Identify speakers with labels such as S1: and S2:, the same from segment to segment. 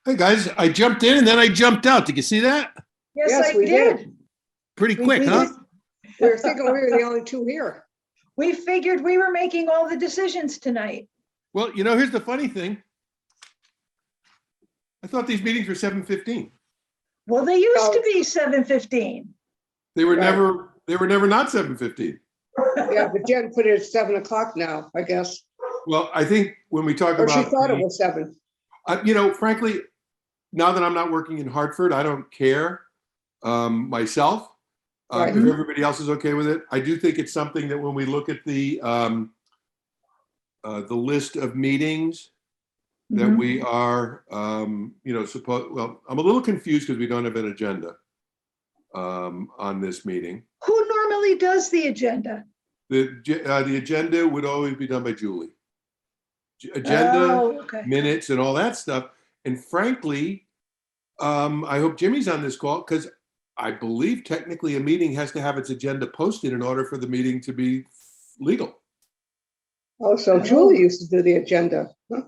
S1: Hey guys, I jumped in and then I jumped out. Did you see that?
S2: Yes,
S3: I
S2: we
S3: did.
S2: did.
S1: Pretty quick,
S2: we
S1: huh?
S2: did.
S3: We were thinking we were the only two here.
S2: We figured we were making all the decisions tonight.
S1: Well, here's the funny thing. I thought these meetings were 7:15.
S2: Well, they used
S3: Oh.
S2: to be 7:15.
S1: They were
S3: Right.
S1: never not 7:15.
S3: Yeah, but Jen put it at 7 o'clock now, I guess.
S1: Well, I think when we talk
S3: Or she
S1: about,
S3: thought it was 7.
S1: frankly, now that I'm not working in Hartford, I don't care myself.
S3: Right.
S1: If everybody else is okay with it, I do think it's something that when we look at the list of meetings that
S2: Mhm.
S1: we are, well, I'm a little confused because we don't have an agenda on this meeting.
S2: Who normally does the agenda?
S1: The agenda would always be done by Julie. Agenda,
S2: Oh, okay.
S1: minutes, and all that stuff. And frankly, I hope Jimmy's on this call because I believe technically a meeting has to have its agenda posted in order for the meeting to be legal.
S3: Oh, so Julie used to do the agenda. Huh?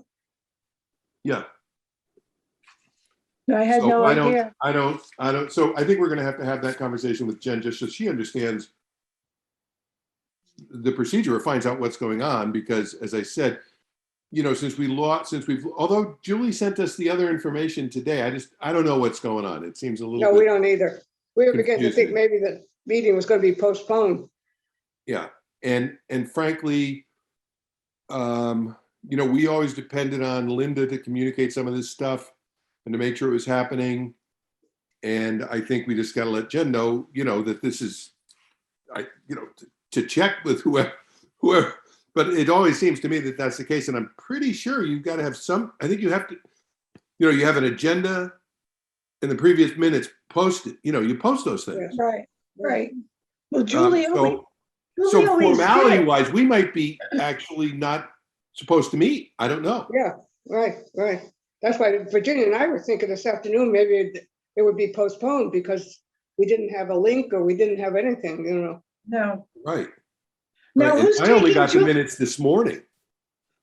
S1: Yeah.
S2: I had
S1: So
S2: no
S1: I
S2: idea.
S1: don't. So I think we're going to have that conversation with Jen just so she understands the procedure or finds out what's going on. Because as I said, although Julie sent us the other information today, I don't know what's going on. It seems a little
S3: No,
S1: bit.
S3: we don't either. We were beginning to think
S1: confusing.
S3: maybe the meeting was going to be postponed.
S1: Yeah, and frankly, we always depended on Linda to communicate some of this stuff and to make sure it was happening. And I think we just got to let Jen know, that this is, to check with whoever. But it always seems to me that that's the case, and I'm pretty sure you've got to have some. I think you have to, you have an agenda, and the previous minutes posted. You post those things.
S2: Right. Well, Julie
S1: So
S2: always
S1: formality
S2: did.
S1: wise, we might be actually not supposed to meet. I don't know.
S3: Yeah, right. That's why Virginia and I were thinking this afternoon, maybe it would be postponed because we didn't have a link or we didn't have anything,
S2: No.
S1: Right.
S2: Now,
S1: Right.
S2: who's
S1: I only got the
S2: taking
S1: minutes this morning.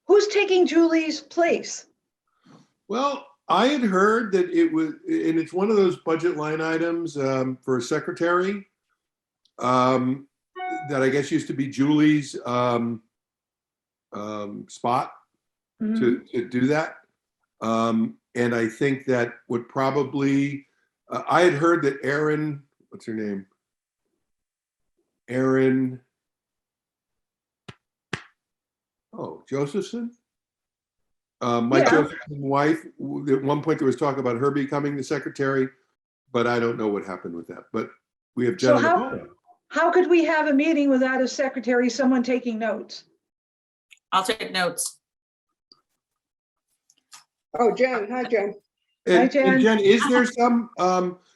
S2: who's taking Julie's place?
S1: Well, I had heard that it was, and it's one of those budget line items for a secretary that I guess used to be Julie's spot
S2: Mhm.
S1: to do that. And I think that would probably, I had heard that Erin, what's her name? Erin, Josephson? Mike
S2: Yeah.
S1: Josephson's wife. At one point there was talk about her becoming the secretary, but I don't know what happened with that. But we have Jen
S2: So
S1: on the phone.
S2: how could we have a meeting without a secretary, someone taking notes?
S4: I'll take notes.
S3: Oh, Jen, hi, Jen.
S1: And,
S2: Jen.
S1: and Jen, is there some,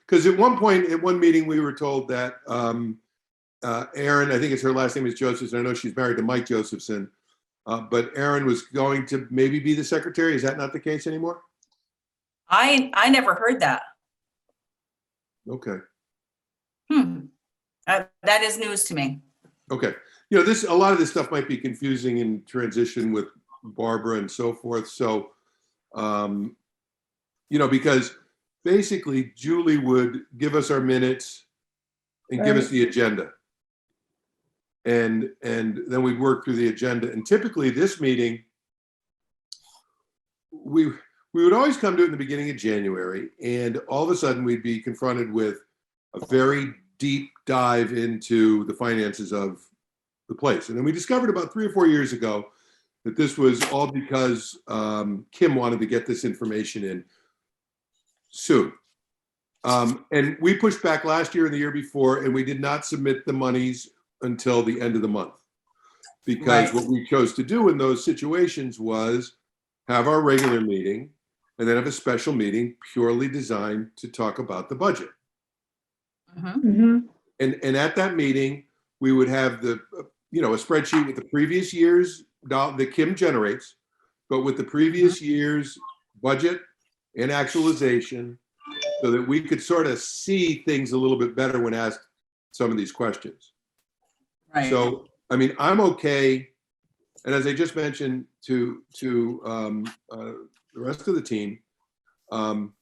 S1: because at one meeting, we were told that Erin, I think it's her last name is Josephson. I know she's married to Mike Josephson, but Erin was going to maybe be the secretary. Is that not the case anymore?
S4: I never heard that.
S1: Okay.
S4: That is news to me.
S1: Okay. A lot of this stuff might be confusing in transition with Barbara and so forth. So, because basically Julie would give us our minutes and give us
S2: Right.
S1: the agenda. And then we'd work through the agenda. And typically this meeting, we would always come to it in the beginning of January, and all of a sudden we'd be confronted with a very deep dive into the finances of the place. And then we discovered about 3 or 4 years ago that this was all because Kim wanted to get this information in soon. And we pushed back last year and the year before, and we did not submit the monies until the end of the month. Because
S4: Right.
S1: what we chose to do in those situations was have our regular meeting and then have a special meeting purely designed to talk about the budget.
S2: Mhm.
S1: And at that meeting, we would have a spreadsheet with the previous year's that Kim generates, but with the previous year's budget and actualization, so that we could sort of see things a little bit better when asked some of these questions.
S4: Right.
S1: So, I'm okay. And as I just mentioned to the rest of the team, Um,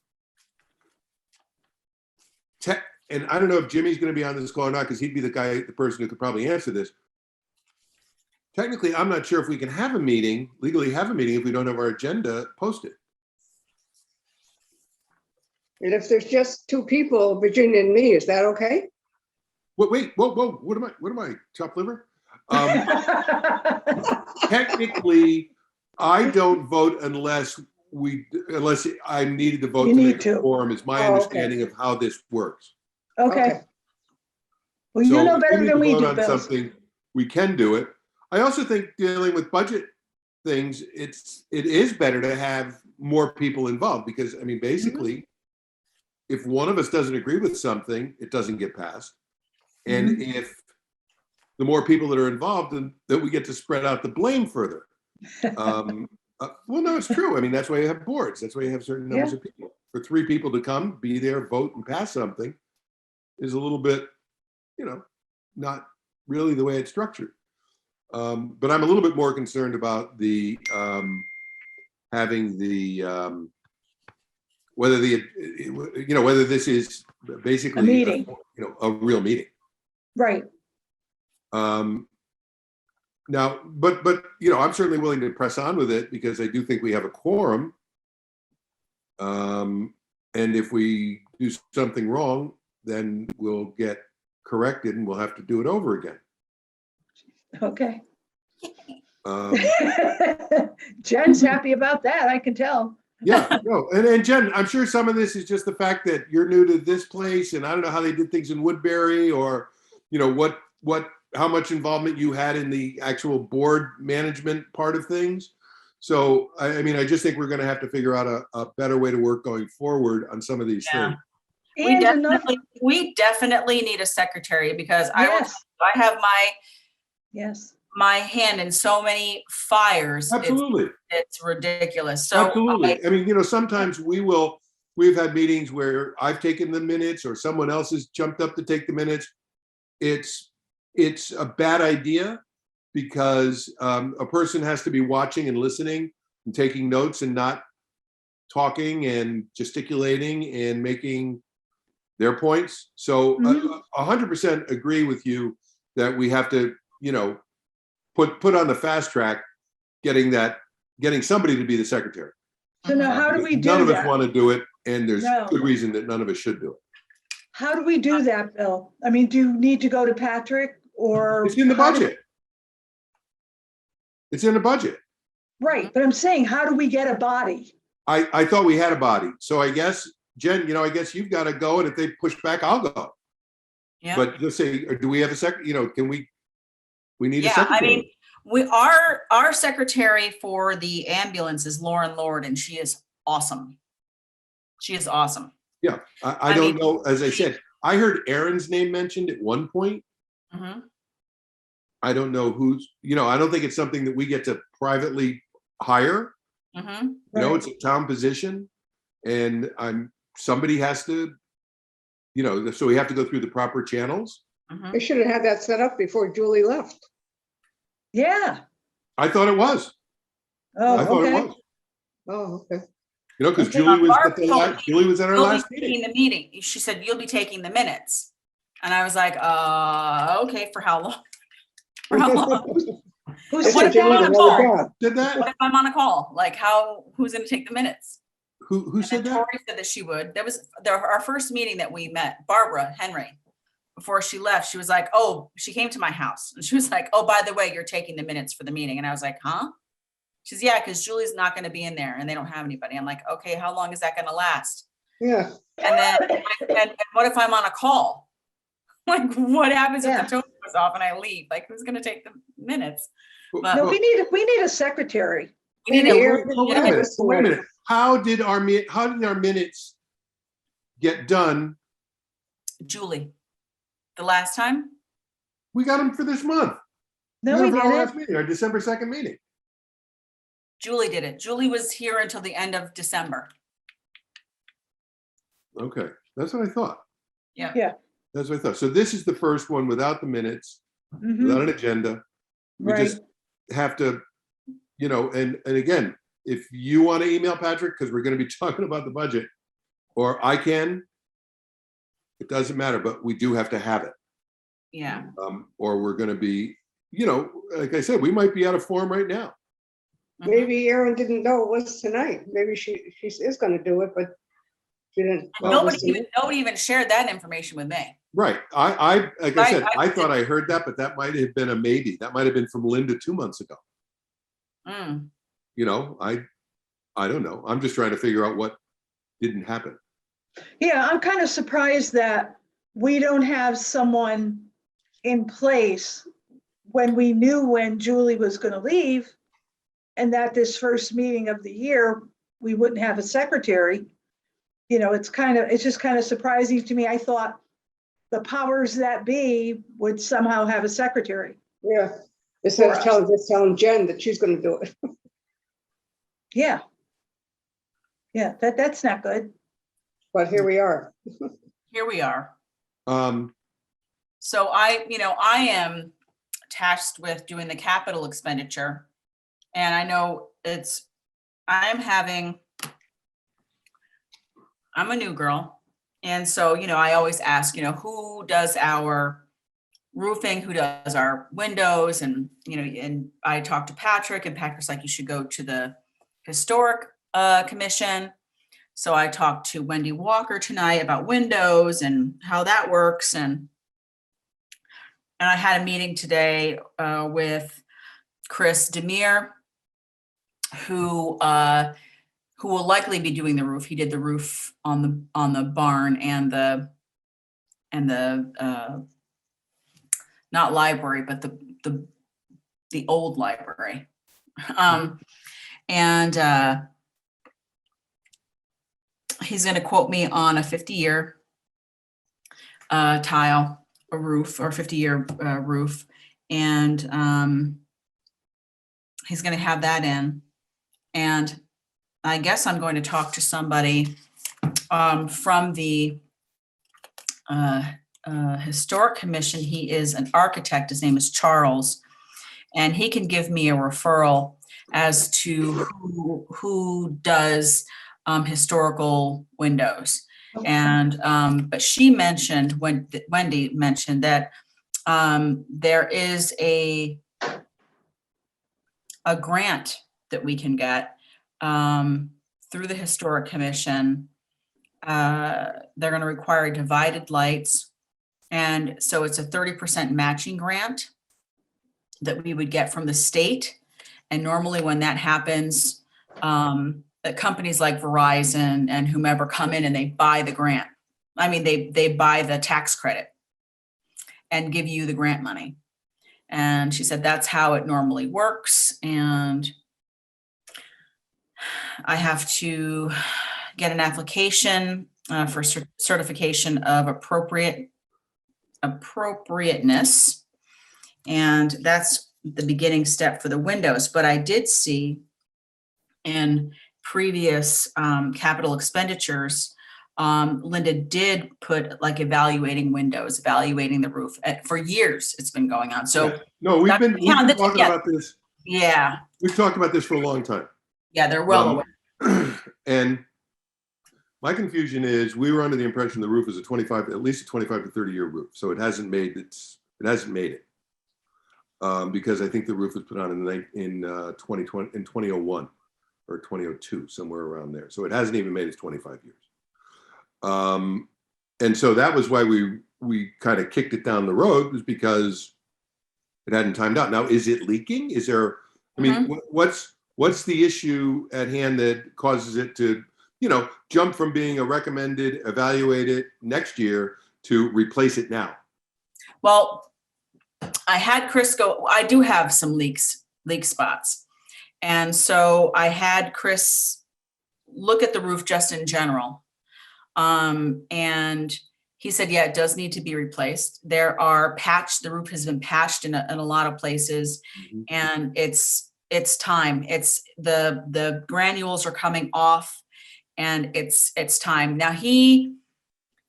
S1: and I don't know if Jimmy's going to be on this call or not, because he'd be the person who could probably answer this. Technically, I'm not sure if we can have a meeting, legally have a meeting, if we don't have our agenda posted.
S3: And if there's just two people, Virginia and me, is that okay?
S1: Wait, whoa, what am I, chopped liver? Technically, I don't vote unless I'm needed to vote
S2: You
S1: to
S2: need
S1: make
S2: to.
S1: a quorum, is my
S3: Oh, okay.
S1: understanding of how this works.
S2: Okay, well,
S1: So
S2: you know
S1: if
S2: better
S1: need
S2: than
S1: to
S2: we
S1: vote
S2: do,
S1: on
S2: Bill.
S1: something, we can do it. I also think dealing with budget things, it is better to have more people involved, because I mean, basically, if one of us doesn't agree with something, it doesn't get passed. And if the more people that are involved, then we get to spread out the blame further. Well, no, it's true. I mean, that's why you have boards. That's why you have certain numbers of people. For 3 people to come, be there, vote, and pass something is a little bit, not really the way it's structured. But I'm a little bit more concerned about the having the whether this is basically
S2: A meeting.
S1: a real meeting.
S2: Right,
S1: Now, but I'm certainly willing to press on with it, because I do think we have a quorum. And if we do something wrong, then we'll get corrected and we'll have to do it over again.
S2: okay.
S1: Um,
S2: Jen's happy about that, I can tell.
S1: yeah, no, and Jen, I'm sure some of this is just the fact that you're new to this place, and I don't know how they did things in Woodbury, or how much involvement you had in the actual board management part of things. So, I mean, I just think we're going to have to figure out a better way to work going forward on some of these things.
S4: We definitely need a secretary, because
S2: Yes.
S4: I have
S2: Yes,
S4: my hand in so many fires.
S1: Absolutely.
S4: It's ridiculous. So
S1: Absolutely. I mean, sometimes we've had meetings where I've taken the minutes or someone else has jumped up to take the minutes. It's a bad idea, because a person has to be watching and listening and taking notes, and not talking and gesticulating and making their points. So 100% agree with you that we have to, put on the fast track, getting somebody to be the secretary.
S2: so now how do we do
S1: None of us
S2: that?
S1: want to do it, and there's
S2: No.
S1: good reason that none of us should do it.
S2: How do we do that, Bill? I mean, do you need to go to Patrick, or?
S1: It's in the
S2: how do-
S1: budget. It's in the budget.
S2: Right, but I'm saying, how do we get a body?
S1: I thought we had a body. So I guess, Jen, I guess you've got to go, and if they push back, I'll go.
S4: yeah.
S1: But just say, do we have a can we need a
S4: Yeah,
S1: secretary?
S4: I mean, our secretary for the ambulance is Lauren Lord, and she is awesome. She is awesome.
S1: Yeah, I don't know. As I said, I heard Aaron's name mentioned at one point.
S4: Mhm.
S1: I don't know who's, I don't think it's something that we get to privately hire.
S4: Mhm.
S1: It's a town position, and somebody has to, so we have to go through the proper channels.
S4: Mhm.
S3: They should have had that set up before Julie left.
S2: Yeah,
S1: I thought it was. I
S2: oh,
S1: thought it
S2: okay.
S1: was.
S3: Oh, okay.
S1: Because
S2: Okay.
S1: Julie was
S4: Barb told me
S1: Julie was at our
S4: You'll be
S1: last meeting.
S4: taking the meeting. She said, you'll be taking the minutes. And I was like, okay, for how long? For how long?
S2: Who
S3: It's
S2: said
S3: Virginia,
S2: that?
S3: another job.
S1: Did that?
S4: What if I'm on a call? Like who's gonna take the minutes?
S1: Who
S4: And
S1: said
S4: then
S1: that?
S4: Tori said that she would. That was our first meeting that we met, Barbara Henry. Before she left, she was like, she came to my house and she was like, oh, by the way, you're taking the minutes for the meeting. And I was like, huh? She's, yeah, because Julie's not going to be in there and they don't have anybody. I'm like, okay, how long is that going to last?
S3: Yeah,
S4: And then, and what if I'm on a call? Like, what happens if
S2: Yeah.
S4: the token goes off and I leave? Like, who's going to take the minutes? But
S2: No, we need a secretary.
S4: we need
S3: Here,
S4: a
S1: Wait a minute. How did our minutes get done?
S4: Julie. The last time?
S1: We got them for this month.
S2: No, we
S1: got 'em for our last
S2: didn't.
S1: meeting, our December 2nd meeting.
S4: Julie did it. Julie was here until the end of December.
S1: Okay, that's what I thought.
S4: Yeah.
S2: Yeah.
S1: That's what I thought. So this is the first one without the minutes,
S2: Mhm,
S1: without an agenda. We
S2: right.
S1: just have to, and again, if you want to email Patrick, because we're going to be talking about the budget, or I can, it doesn't matter, but we do have to have it.
S4: Yeah.
S1: Or we're going to be, like I said, we might be out of form right now.
S4: Mhm.
S3: Maybe Erin didn't know it was tonight. Maybe she is gonna do it, but she didn't. know it was tonight.
S4: Nobody even shared that information with me.
S1: Right. I like I said,
S4: I-
S1: I thought I heard that, but that might have been a maybe. That might have been from Linda 2 months ago.
S4: Mm.
S1: I don't know. I'm just trying to figure out what didn't happen.
S2: Yeah, I'm kind of surprised that we don't have someone in place when we knew when Julie was going to leave, and that this first meeting of the year, we wouldn't have a secretary. It's just kind of surprising to me. I thought the powers that be would somehow have a secretary.
S3: Yeah, instead
S2: For
S3: of telling Jen that she's gonna do it.
S2: Yeah. Yeah, that's not good.
S3: But here we are.
S4: Here we are.
S1: Um,
S4: So I am tasked with doing the capital expenditure. And I know I'm a new girl. And so, I always ask, who does our roofing, who does our windows? And, and I talked to Patrick, and Patrick's like, you should go to the historic commission. So I talked to Wendy Walker tonight about windows and how that works. And I had a meeting today with Chris Demir, who will likely be doing the roof. He did the roof on the barn and the not library, but the old library. And he's going to quote me on a 50-year tile, a roof, or 50-year roof, and he's going to have that in. And I guess I'm going to talk to somebody from the Historic Commission. He is an architect. His name is Charles, and he can give me a referral as to who does historical windows. And but she mentioned, when Wendy mentioned, that there is a grant that we can get through the Historic Commission. They're going to require divided lights. And so it's a 30% matching grant that we would get from the state. And normally when that happens, companies like Verizon and whomever come in and they buy the grant. I mean, they buy the tax credit and give you the grant money. And she said that's how it normally works. And I have to get an application for certification of appropriateness. And that's the beginning step for the windows. But I did see in previous capital expenditures, Linda did put like evaluating windows, evaluating the roof. For years it's been going on. So
S1: yeah. No, we've been talking about this.
S4: Yeah.
S1: We've talked about this for a long time.
S4: Yeah, they're well aware.
S1: And my confusion is we were under the impression the roof is at least a 25 to 30 year roof. So it hasn't made it. Because I think the roof was put on in 2001 or 2002, somewhere around there. So it hasn't even made its 25 years. And so that was why we kind of kicked it down the road, was because it hadn't timed out. Now, is it leaking? Is there, I mean, what's the issue at hand that causes it to, jump from being a recommended, evaluate it next year to replace it now?
S4: Well, I had Chris go, I do have some leak spots. And so I had Chris look at the roof just in general. And he said, yeah, it does need to be replaced. The roof has been patched in a lot of places. Mm-hmm. And it's time. It's the granules are coming off, and it's time. Now he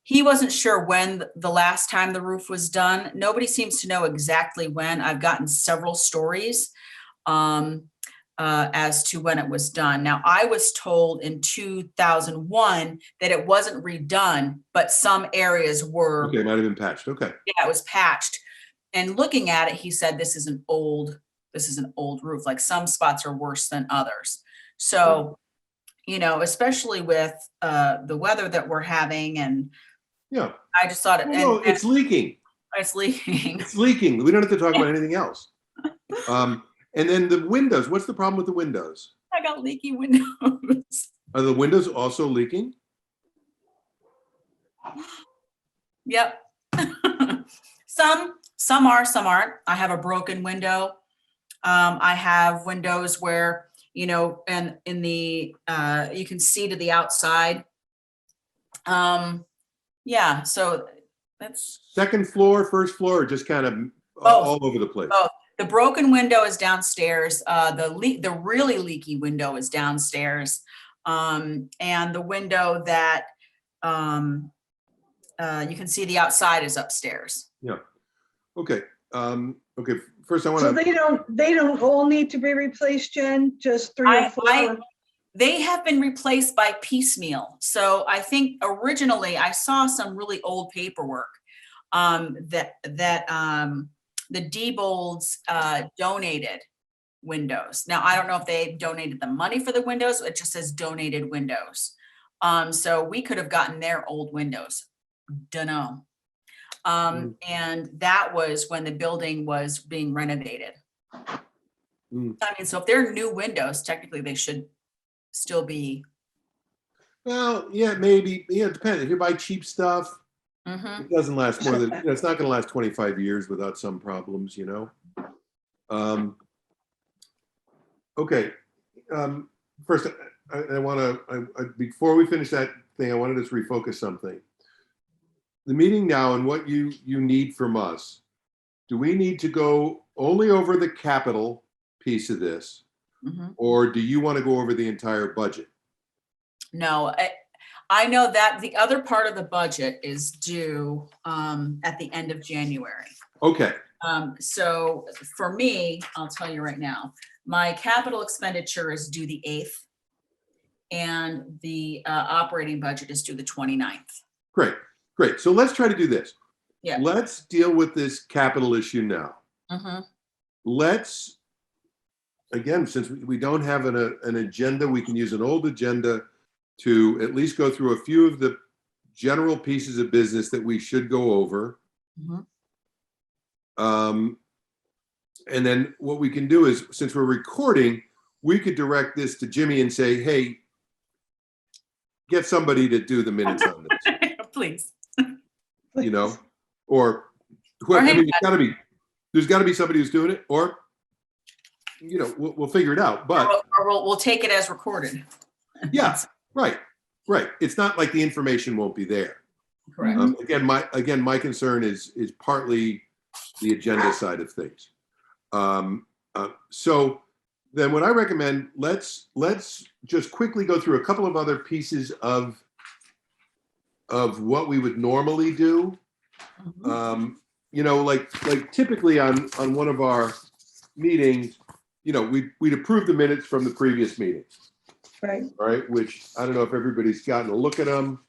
S4: wasn't sure when the last time the roof was done. Nobody seems to know exactly when. I've gotten several stories. as to when it was done. Now, I was told in 2001 that it wasn't redone, but some areas were.
S1: Okay, it might have been patched. Okay.
S4: Yeah, it was patched. And looking at it, he said, this is an old roof. Like some spots are worse than others. So, you know, especially with the weather that we're having, and
S1: Yeah.
S4: I just thought it,
S1: Well, no, it's leaking.
S4: it's leaking.
S1: It's leaking. We don't have to talk about anything else. And then the windows. What's the problem with the windows?
S4: I got leaky windows.
S1: Are the windows also leaking?
S4: Yep. Some are, some aren't. I have a broken window. I have windows where, you know, and in the, you can see to the outside. Yeah, so that's,
S1: Second floor, first floor, or just kind of all over the place?
S4: Both. The broken window is downstairs. The really leaky window is downstairs. And the window that you can see the outside is upstairs.
S1: Yeah. Okay. Okay. First, I want
S2: So
S1: to.
S2: they don't all need to be replaced, Jen, just 3 or 4?
S4: They have been replaced by piecemeal. So I think originally I saw some really old paperwork that the Diebold's donated windows. Now, I don't know if they donated the money for the windows. It just says donated windows. So we could have gotten their old windows. Dunno. And that was when the building was being renovated. I mean, so if they're new windows, technically they should still be.
S1: Well, yeah, maybe. Yeah, it depends. If you buy cheap stuff, it doesn't last more than, it's not going to last 25 years without some problems, you know? Okay. First, I want to, before we finish that thing, I wanted to just refocus something. The meeting now and what you need from us, do we need to go only over the capital piece of this? Or do you want to go over the entire budget?
S4: No, I know that the other part of the budget is due at the end of January.
S1: Okay.
S4: So for me, I'll tell you right now, my capital expenditure is due the 8th and the operating budget is due the 29th.
S1: Great. Great. So let's try to do this.
S4: Yeah.
S1: Let's deal with this capital issue now. Let's, again, since we don't have an agenda, we can use an old agenda to at least go through a few of the general pieces of business that we should go over. And then what we can do is, since we're recording, we could direct this to Jimmy and say, hey, get somebody to do the minutes on this.
S4: Please.
S1: You know, or whoever. I mean, there's got to be somebody who's doing it, or you know, we'll figure it out. But
S4: or we'll take it as recorded.
S1: Yeah, right. It's not like the information won't be there.
S4: Correct.
S1: Again, my concern is partly the agenda side of things. So then, what I recommend, let's just quickly go through a couple of other pieces of what we would normally do. You know, like typically on one of our meetings, you know, we'd approve the minutes from the previous meeting. Right. Which I don't know if everybody's gotten a look at them.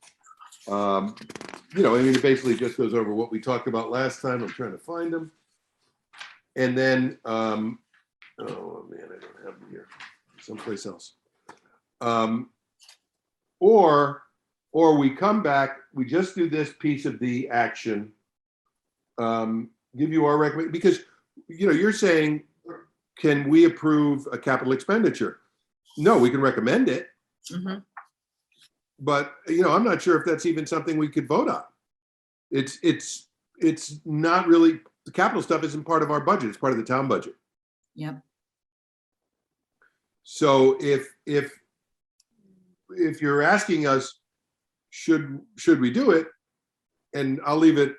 S1: You know, I mean, it basically just goes over what we talked about last time. I'm trying to find them. And then, oh man, I don't have them here. Someplace else. Or we come back, we just do this piece of the action, give you our recommendation, because, you know, you're saying, can we approve a capital expenditure? No, we can recommend it. But, you know, I'm not sure if that's even something we could vote on. It's not really, the capital stuff isn't part of our budget. It's part of the town budget.
S4: Yep.
S1: So if you're asking us, should we do it? And I'll leave it,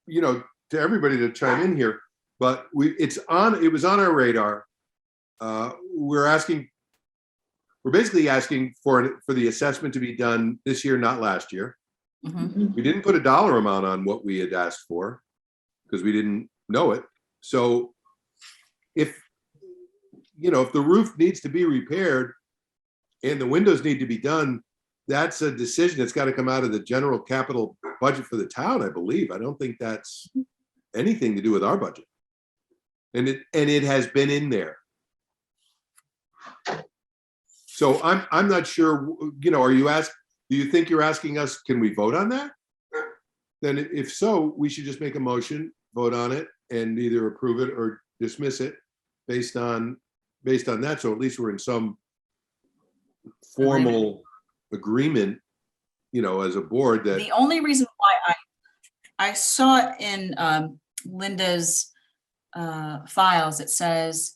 S1: you know, to everybody to chime in here, but it was on our radar. We're basically asking for the assessment to be done this year, not last year. We didn't put a dollar amount on what we had asked for because we didn't know it. So if if the roof needs to be repaired and the windows need to be done, that's a decision that's got to come out of the general capital budget for the town, I believe. I don't think that's anything to do with our budget. And it has been in there. So I'm not sure, do you think you're asking us, can we vote on that? Then if so, we should just make a motion, vote on it, and either approve it or dismiss it based on that. So at least we're in some formal agreement, as a board that.
S4: The only reason why I saw it in Linda's files, it says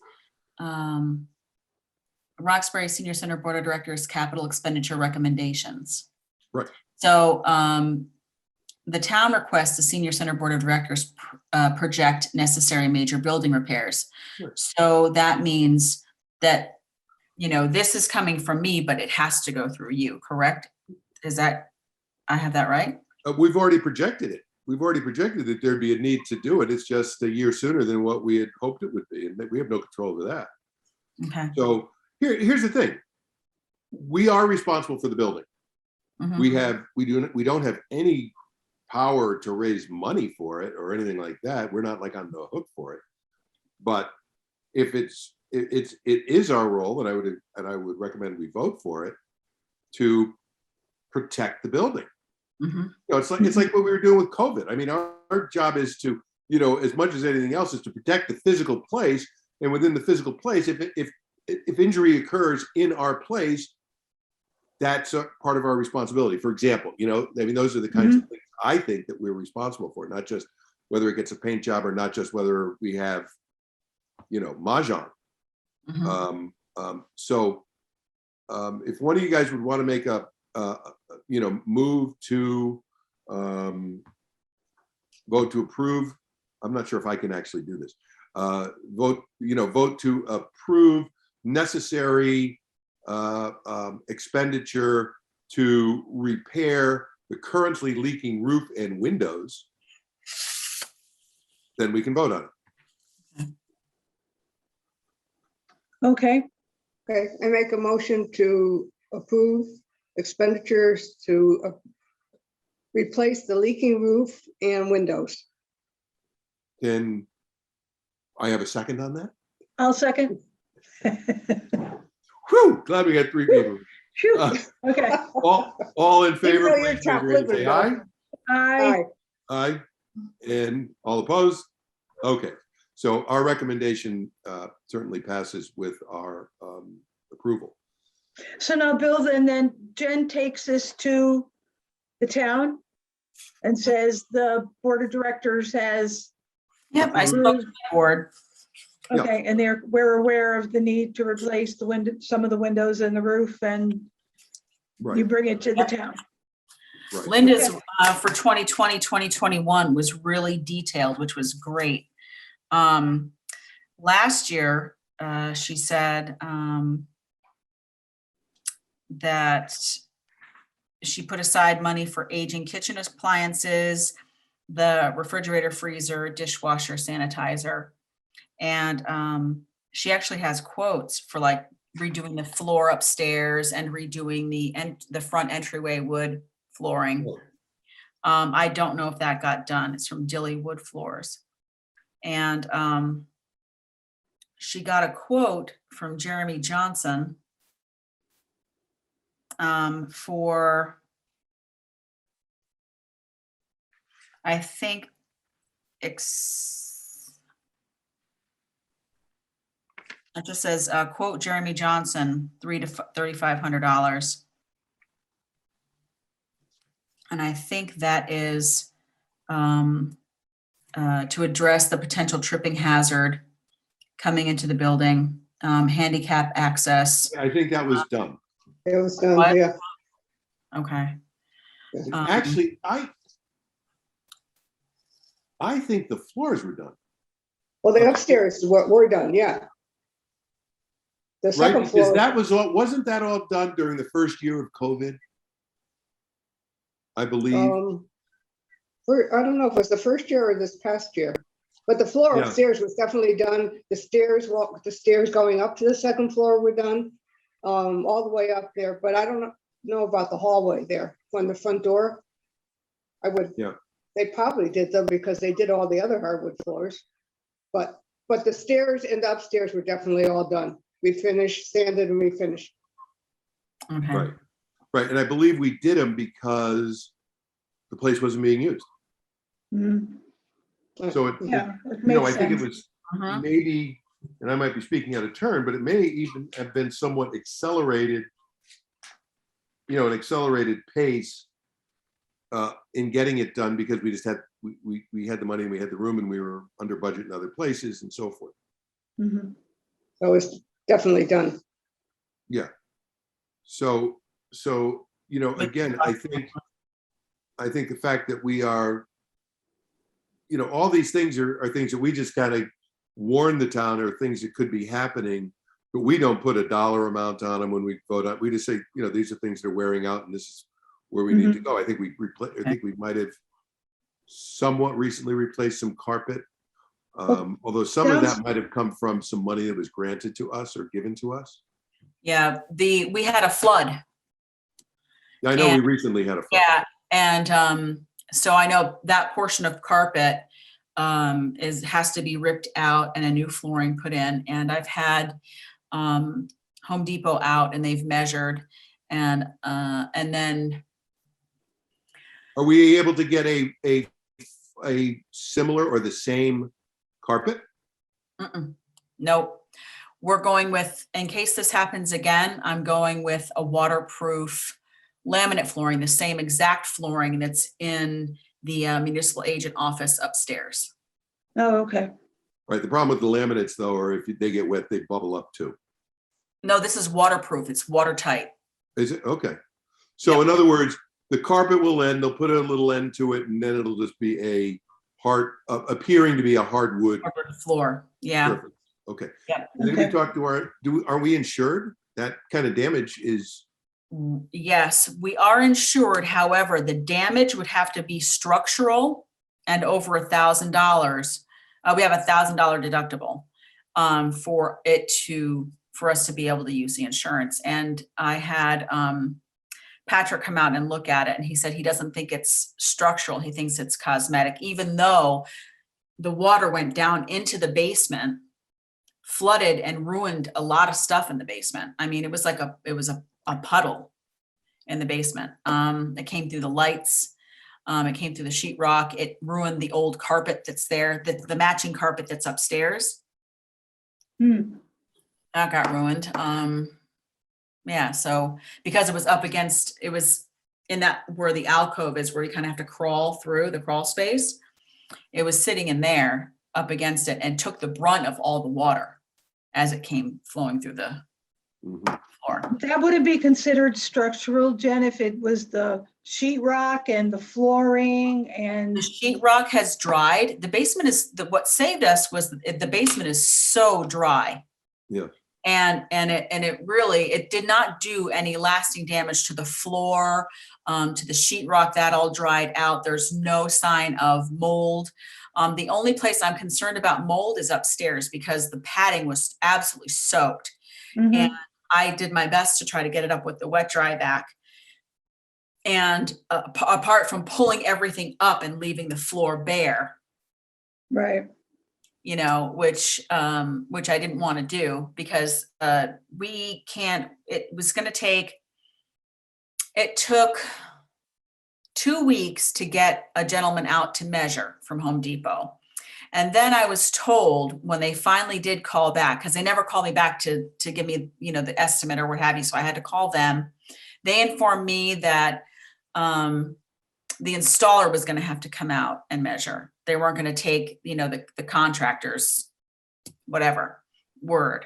S4: Roxbury Senior Center Board of Directors capital expenditure recommendations.
S1: Right.
S4: So the town requests the Senior Center Board of Directors project necessary major building repairs.
S1: Sure.
S4: So that means that, this is coming from me, but it has to go through you, correct? I have that right?
S1: We've already projected it. We've already projected that there'd be a need to do it. It's just a year sooner than what we had hoped it would be, and we have no control over that.
S4: Okay.
S1: So here's the thing. We are responsible for the building.
S4: Mhm.
S1: We don't have any power to raise money for it or anything like that. We're not like on the hook for it. But if it is our role, and I would recommend we vote for it, to protect the building.
S4: Mhm.
S1: It's like what we were doing with COVID. I mean, our job is to, as much as anything else, is to protect the physical place. And within the physical place, if injury occurs in our place, that's a part of our responsibility. For example, those are the kinds of things I think that we're responsible for, not just whether it gets a paint job or not just whether we have, mahjong.
S4: Mhm.
S1: So if one of you guys would want to make a move to vote to approve. I'm not sure if I can actually do this. Vote to approve necessary expenditure to repair the currently leaking roof and windows, then we can vote on it.
S2: Okay,
S3: Okay, I make a motion to approve expenditures to replace the leaking roof and windows.
S1: Then I have a second on that.
S2: I'll second.
S1: Whew, glad we got three people.
S2: Phew,
S1: Uh,
S2: okay.
S1: all in favor,
S3: Even though you're
S1: please raise your hand and say aye.
S3: chocolate,
S2: I,
S1: Aye. And all opposed? Okay. So our recommendation certainly passes with our approval.
S2: so now Bill, and then Jen takes this to the town and says the board of directors has,
S4: Yep, I spoke to the board.
S1: Yeah.
S2: okay, and we're aware of the need to replace some of the windows in the roof, and you
S1: Right.
S2: bring it to the town.
S1: Right.
S4: Linda's for 2020, 2021 was really detailed, which was great. Last year, she said that she put aside money for aging kitchen appliances, the refrigerator, freezer, dishwasher, sanitizer. And she actually has quotes for like redoing the floor upstairs and redoing the front entryway wood flooring. I don't know if that got done. It's from Dilly Wood Floors. And she got a quote from Jeremy Johnson for, I think, it just says, quote Jeremy Johnson, $300 to $3,500. And I think that is to address the potential tripping hazard coming into the building, handicap access.
S1: I think that was done.
S3: It was done,
S4: What?
S3: yeah.
S4: Okay.
S1: Actually, I think the floors were done.
S3: Well, the upstairs is what we're done, yeah. The
S1: Right,
S3: second
S1: because
S3: floor,
S1: wasn't that all done during the first year of COVID? I believe.
S3: I don't know if it was the first year or this past year. But the floor
S1: Yeah.
S3: upstairs was definitely done. The stairs going up to the second floor were done, all the way up there. But I don't know about the hallway there from the front door. I would.
S1: Yeah.
S3: They probably did them because they did all the other hardwood floors. But the stairs and the upstairs were definitely all done. We finished, sanded and refinished.
S4: Okay.
S1: Right. Right. And I believe we did them because the place wasn't being used.
S2: Mm,
S1: So
S2: yeah, it
S1: you know,
S2: makes
S1: I think it
S2: sense.
S1: was
S4: Mhm.
S1: maybe, and I might be speaking out of turn, but it may even have been somewhat accelerated, you know, an accelerated pace in getting it done because we just had, we had the money and we had the room and we were under budget in other places and so forth.
S2: Mhm.
S3: So it's definitely done.
S1: Yeah. So, you know, again, I think the fact that we are, you know, all these things are things that we just kind of warn the town are things that could be happening, but we don't put a dollar amount on them when we vote on. We just say, you know, these are things that are wearing out and this is where we need to go. I think I think we might have somewhat recently replaced some carpet. Although some of that
S2: Sounds-
S1: might have come from some money that was granted to us or given to us.
S4: Yeah, we had a flood.
S1: I know we
S4: And-
S1: recently had a flood.
S4: Yeah, and so I know that portion of carpet has to be ripped out and a new flooring put in. And I've had Home Depot out and they've measured, and then
S1: Are we able to get a similar or the same carpet?
S4: nope. We're going with, in case this happens again, I'm going with a waterproof laminate flooring, the same exact flooring that's in the municipal agent office upstairs.
S2: Oh, okay.
S1: Right. The problem with the laminates though, or if they get wet, they bubble up too.
S4: No, this is waterproof. It's watertight.
S1: Is it? Okay. So in other words, the carpet will end, they'll put a little end to it, and then it'll just be a appearing to be a hardwood
S4: Hardwood floor. Yeah.
S1: surface. Okay.
S4: Yep.
S1: And then we
S2: Okay.
S1: talked to are we insured? That kind of damage is,
S4: Yes, we are insured. However, the damage would have to be structural and over $1,000. We have $1,000 deductible for us to be able to use the insurance. And I had Patrick come out and look at it, and he said he doesn't think it's structural. He thinks it's cosmetic, even though the water went down into the basement, flooded and ruined a lot of stuff in the basement. I mean, it was like a puddle in the basement. It came through the lights. It came through the sheetrock. It ruined the old carpet that's there, the matching carpet that's upstairs.
S2: Hmm.
S4: That got ruined. Yeah, so because it was in that where the alcove is, where you kind of have to crawl through the crawl space. It was sitting in there up against it and took the brunt of all the water as it came flowing through the
S1: mhm.
S4: floor.
S2: That wouldn't be considered structural, Jen, if it was the sheetrock and the flooring and,
S4: The sheetrock has dried. The basement what saved us was the basement is so dry.
S1: Yeah.
S4: And it did not do any lasting damage to the floor, to the sheetrock. That all dried out. There's no sign of mold. The only place I'm concerned about mold is upstairs because the padding was absolutely soaked.
S2: Mhm.
S4: And I did my best to try to get it up with the wet dry vac. And apart from pulling everything up and leaving the floor bare,
S2: Right.
S4: you know, which I didn't want to do because it took 2 weeks to get a gentleman out to measure from Home Depot. And then I was told when they finally did call back, because they never called me back to give me, you know, the estimate or what have you. So I had to call them. They informed me that the installer was going to have to come out and measure. They weren't going to take, you know, the contractor's whatever word.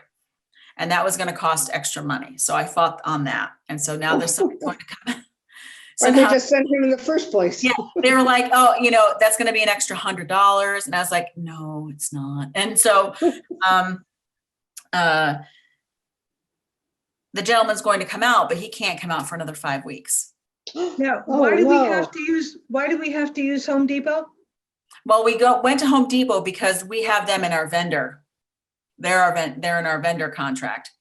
S4: And that was going to cost extra money. So I fought on that. And so now there's something going to come.
S3: Why they just sent him in the first place?
S4: Yeah, they were like, oh, you know, that's going to be an extra $100. And I was like, no, it's not. And so the gentleman's going to come out, but he can't come out for another 5 weeks.
S2: Now,
S3: Oh,
S2: why do we
S3: no.
S2: have to use Home Depot?
S4: Well, went to Home Depot because we have them in our vendor. They're in our vendor contract.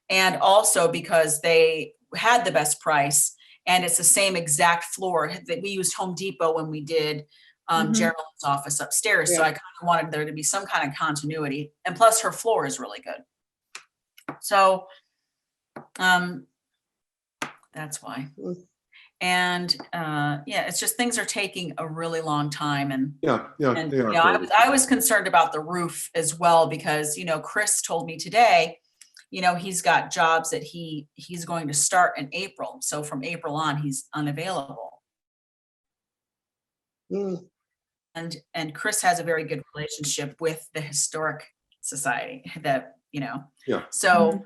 S4: And also because they had the best price and it's the same exact floor that we used Home Depot when we did
S2: Mhm.
S4: Geraldine's office upstairs. So
S3: Yeah.
S4: I kind of wanted there to be some kind of continuity. And plus her floor is really good. So that's why.
S3: Mm.
S4: And yeah, it's just things are taking a really long time. And
S1: Yeah,
S4: you
S1: they are.
S4: know, I was concerned about the roof as well because, you know, Chris told me today, you know, he's got jobs that he's going to start in April. So from April on, he's unavailable.
S3: Mm.
S4: And Chris has a very good relationship with the Historic Society that, you know,
S1: Yeah.
S4: so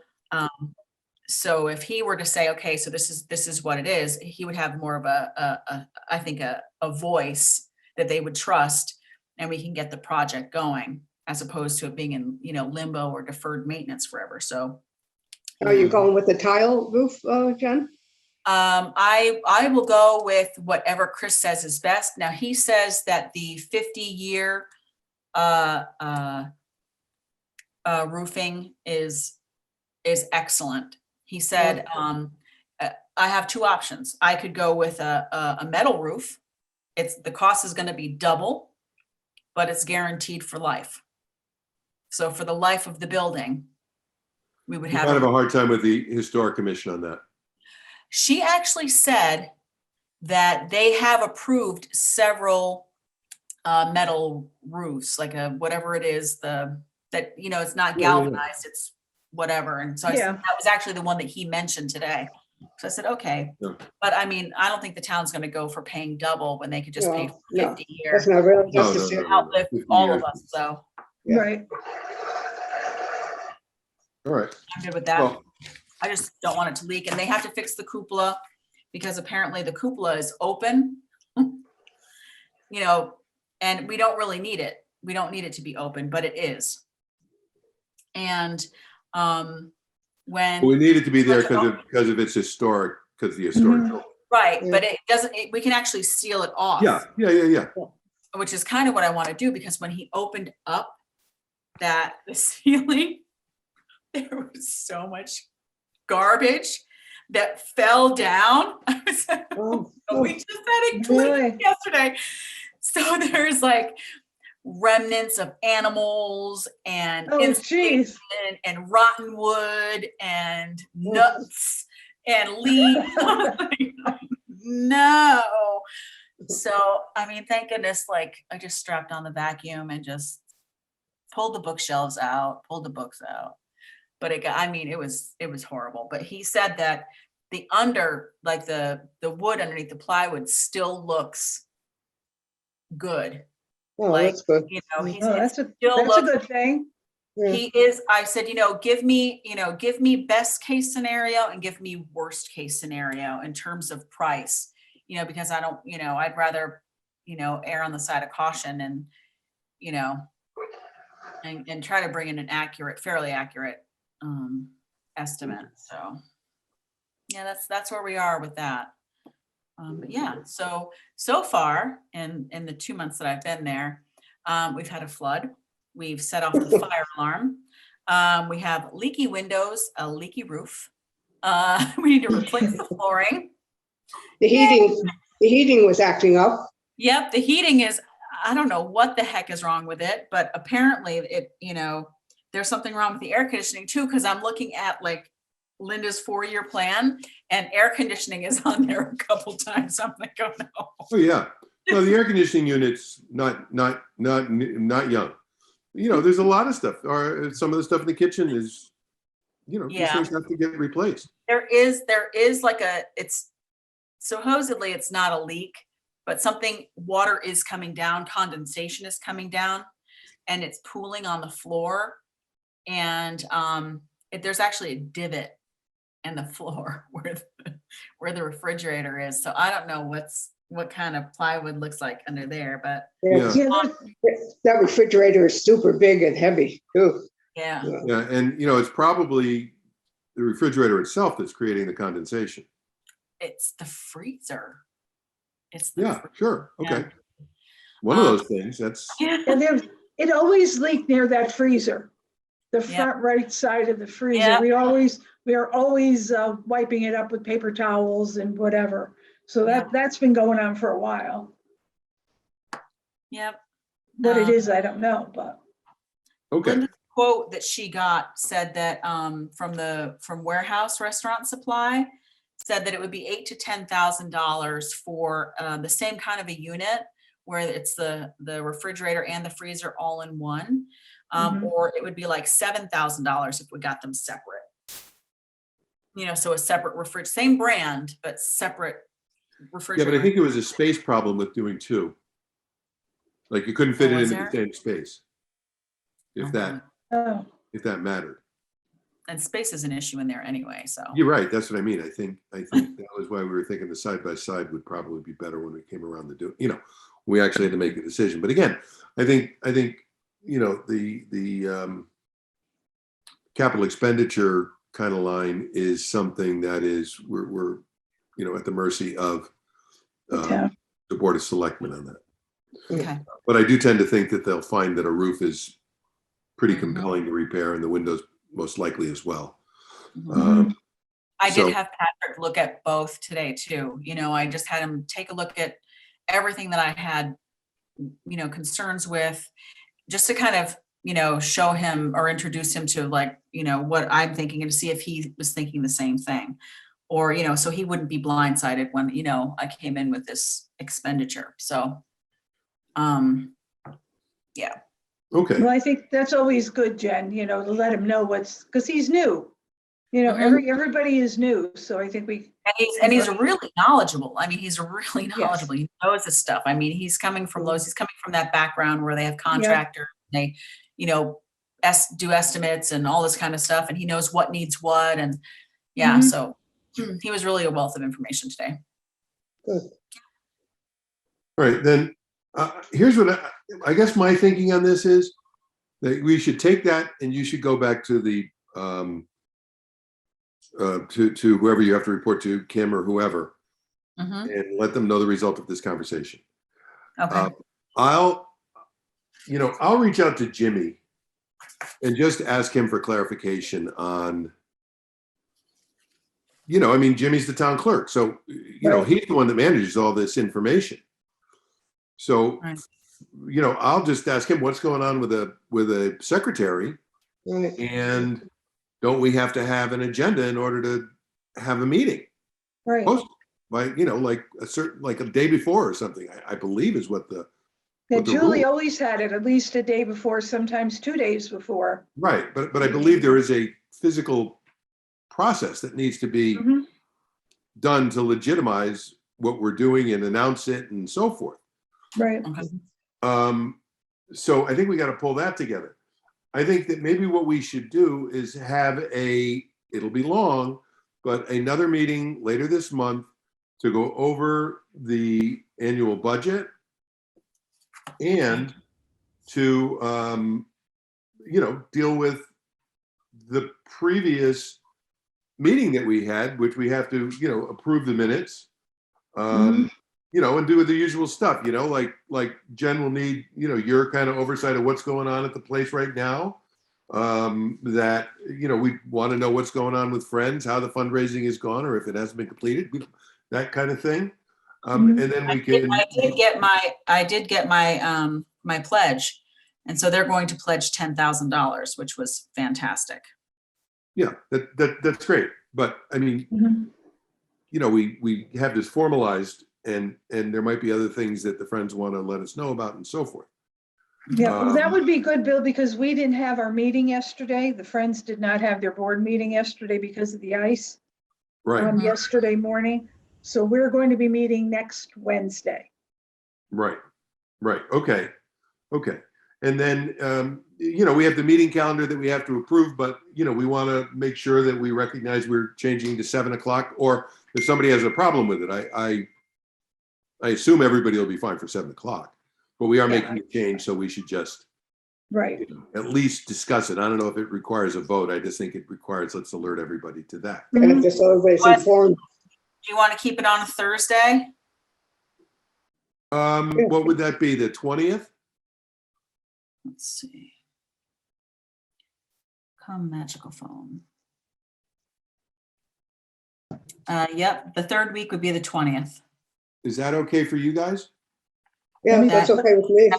S4: so if he were to say, okay, so this is what it is, he would have more of I think a voice that they would trust, and we can get the project going as opposed to it being in, you know, limbo or deferred maintenance forever. So
S3: Are you going with the tile roof, Jen?
S4: I will go with whatever Chris says is best. Now he says that the 50-year roofing is excellent. He said, I have two options. I could go with a metal roof. The cost is going to be double, but it's guaranteed for life. So for the life of the building, we would
S1: You
S4: have.
S1: might have a hard time with the Historic Commission on that.
S4: She actually said that they have approved several metal roofs, like whatever it is, that, you know, it's not
S1: Yeah, yeah, yeah.
S4: galvanized, it's whatever. And so I
S2: Yeah.
S4: said, that was actually the one that he mentioned today. So I said, okay.
S1: Yeah.
S4: But I mean, I don't think the town's going to go for paying double when they could just pay
S3: No,
S4: for
S3: no.
S4: 50
S3: That's
S4: years
S3: not really
S1: No, no,
S3: necessary.
S1: no.
S4: to uplift
S1: 50
S4: all
S1: years.
S4: of us. So
S3: Yeah.
S2: Right.
S1: All right.
S4: I'm good with that.
S1: Well,
S4: I just don't want it to leak, and they have to fix the cupola because apparently the cupola is open, you know, and we don't really need it. We don't need it to be open, but it is. And when
S1: we need it to be there because of its historic, because the historic.
S2: Mhm.
S1: building.
S4: right,
S3: Yeah.
S4: but it doesn't. We can actually seal it off.
S1: Yeah.
S4: Which is kind of what I want to do, because when he opened up the ceiling, there was so much garbage that fell down. I was like,
S3: Oh,
S4: we just had it cleaned
S2: Really?
S4: yesterday. So there's like remnants of animals and
S2: Oh,
S4: insulation
S2: geez.
S4: and rotten wood and nuts and leaves. No. So, I mean, thank goodness, like I just strapped on the vacuum and just pulled the bookshelves out, pulled the books out. But it was horrible. But he said that the like the wood underneath the plywood still looks good.
S3: oh,
S4: Like,
S3: that's good.
S4: you know,
S3: Mm.
S2: Oh, that's a
S4: still looks,
S2: good thing.
S4: he is, I said, you know, give me best case scenario and give me worst case scenario in terms of price, you know, because I don't, you know, I'd rather, you know, err on the side of caution and, you know, and try to bring in an fairly accurate estimate. So yeah, that's where we are with that. But yeah, so far in the 2 months that I've been there, we've had a flood. We've set off the fire alarm. We have leaky windows, a leaky roof. We need to replace the flooring.
S3: The heating was acting up.
S4: Yep, the heating is, I don't know what the heck is wrong with it, but apparently it, you know, there's something wrong with the air conditioning too, because I'm looking at like Linda's 4-year plan and air conditioning is on there a couple times. I'm like, oh no.
S1: Oh yeah. No, the air conditioning unit's not young. You know, there's a lot of stuff. Or some of the stuff in the kitchen is, you know, these
S4: Yeah.
S1: things have to get replaced.
S4: There is like it's supposedly it's not a leak, but water is coming down, condensation is coming down, and it's pooling on the floor. And there's actually a divot in the floor where the refrigerator is. So I don't know what kind of plywood looks like under there, but
S1: Yeah.
S2: Yeah,
S3: That refrigerator is super big and heavy too.
S4: yeah.
S1: Yeah, and you know, it's probably the refrigerator itself that's creating the condensation.
S4: It's the freezer.
S1: Yeah, sure. Okay. One of those things, that's,
S2: And there, it always leaked near that freezer, the
S4: Yep.
S2: front right side of the freezer.
S4: Yep.
S2: We are always wiping it up with paper towels and whatever. So
S4: Yep.
S2: that's been going on for a while.
S4: Yep.
S2: What it is, I don't know, but
S1: okay.
S4: Linda's quote that she got said that from Warehouse Restaurant Supply said that it would be $8,000 to $10,000 for the same kind of a unit where it's the refrigerator and the freezer all in one,
S2: Mhm.
S4: or it would be like $7,000 if we got them separate. So a separate same brand but separate
S1: Yeah,
S4: refrigerator.
S1: but I think it was a space problem with doing two. Like you couldn't fit
S4: Oh,
S1: it
S4: was
S1: into the
S4: there?
S1: same space. If
S4: Okay.
S2: oh,
S1: that mattered.
S4: And space is an issue in there anyway, so.
S1: You're right. That's what I mean. I think that was why we were thinking the side by side would probably be better when we came around to do. We actually had to make a decision. But again, I think the capital expenditure kind of line is something that is we're at the mercy of
S2: yeah.
S1: the Board of Selectmen on that.
S4: Okay.
S1: But I do tend to think that they'll find that a roof is pretty
S4: Mhm.
S1: compelling to repair, and the windows most likely as well.
S4: Mhm. I
S1: so-
S4: did have Patrick look at both today too. I just had him take a look at everything that I had, concerns with, just to kind of, show him or introduce him to what I'm thinking and to see if he was thinking the same thing. Or, so he wouldn't be blindsided when, I came in with this expenditure. So, yeah.
S1: Okay.
S2: Well, I think that's always good, Jen, to let him know because he's new.
S4: Mhm.
S2: Everybody is new, so I think
S4: And he's really knowledgeble. I mean, he's really knowledgeable. He knows his stuff. I mean, he's coming from Lowe's. He's coming from that background where they have contractors. They, do estimates and all this kind of stuff. And he knows what needs what. And yeah,
S2: Mhm.
S4: so he was really a wealth of information today.
S3: Good.
S1: All right, then here's what I guess my thinking on this is that we should take that and you should go back to the to whoever you have to report to, Kim or whoever,
S4: Mhm.
S1: and let them know the result of this conversation.
S4: Okay.
S1: I'll reach out to Jimmy and just ask him for clarification on, Jimmy's the town clerk, so
S2: Right.
S1: he's the one that manages all this information. So,
S4: Right.
S1: I'll just ask him what's going on with a secretary,
S3: Right.
S1: and don't we have to have an agenda in order to have a meeting?
S2: Right.
S1: Post, like a day before or something. I believe is what the
S2: Yeah,
S1: what the
S2: Julie
S1: rule-
S2: always had it at least a day before, sometimes 2 days before.
S1: right. But I believe there is a physical process that needs to be
S2: Mhm.
S1: done to legitimize what we're doing and announce it and so forth.
S2: Right.
S4: Okay.
S1: So I think we got to pull that together. I think that maybe what we should do is have it'll be long, but another meeting later this month to go over the annual budget and to, deal with the previous meeting that we had, which we have to, approve the minutes. And do the usual stuff, like Jen will need, your kind of oversight of what's going on at the place right now. That, we want to know what's going on with Friends, how the fundraising is gone, or if it hasn't been completed, that kind of thing. And then we can.
S4: I did get my pledge. And so they're going to pledge $10,000, which was fantastic.
S1: Yeah, that's great. But I mean,
S2: Mhm.
S1: we have this formalized, and there might be other things that the Friends want to let us know about and so forth.
S2: Yeah, well, that would be good, Bill, because we didn't have our meeting yesterday. The Friends did not have their board meeting yesterday because of the ice
S1: Right,
S2: yesterday morning. So we're going to be meeting next Wednesday.
S1: right. Okay. And then, we have the meeting calendar that we have to approve, but, we want to make sure that we recognize we're changing to 7:00, or if somebody has a problem with it, I assume everybody will be fine for 7:00, but we are making a change, so we should just,
S2: Right.
S1: at least discuss it. I don't know if it requires a vote. I just think it requires, let's alert everybody to that.
S3: And if just so everybody's
S4: What?
S3: informed,
S4: Do you want to keep it on a Thursday?
S1: What would that be? The 20th?
S4: Let's see. Come magical phone. Yep, the third week would be the 20th.
S1: Is that okay for you guys?
S3: Yeah,
S2: me-
S3: that's okay with me.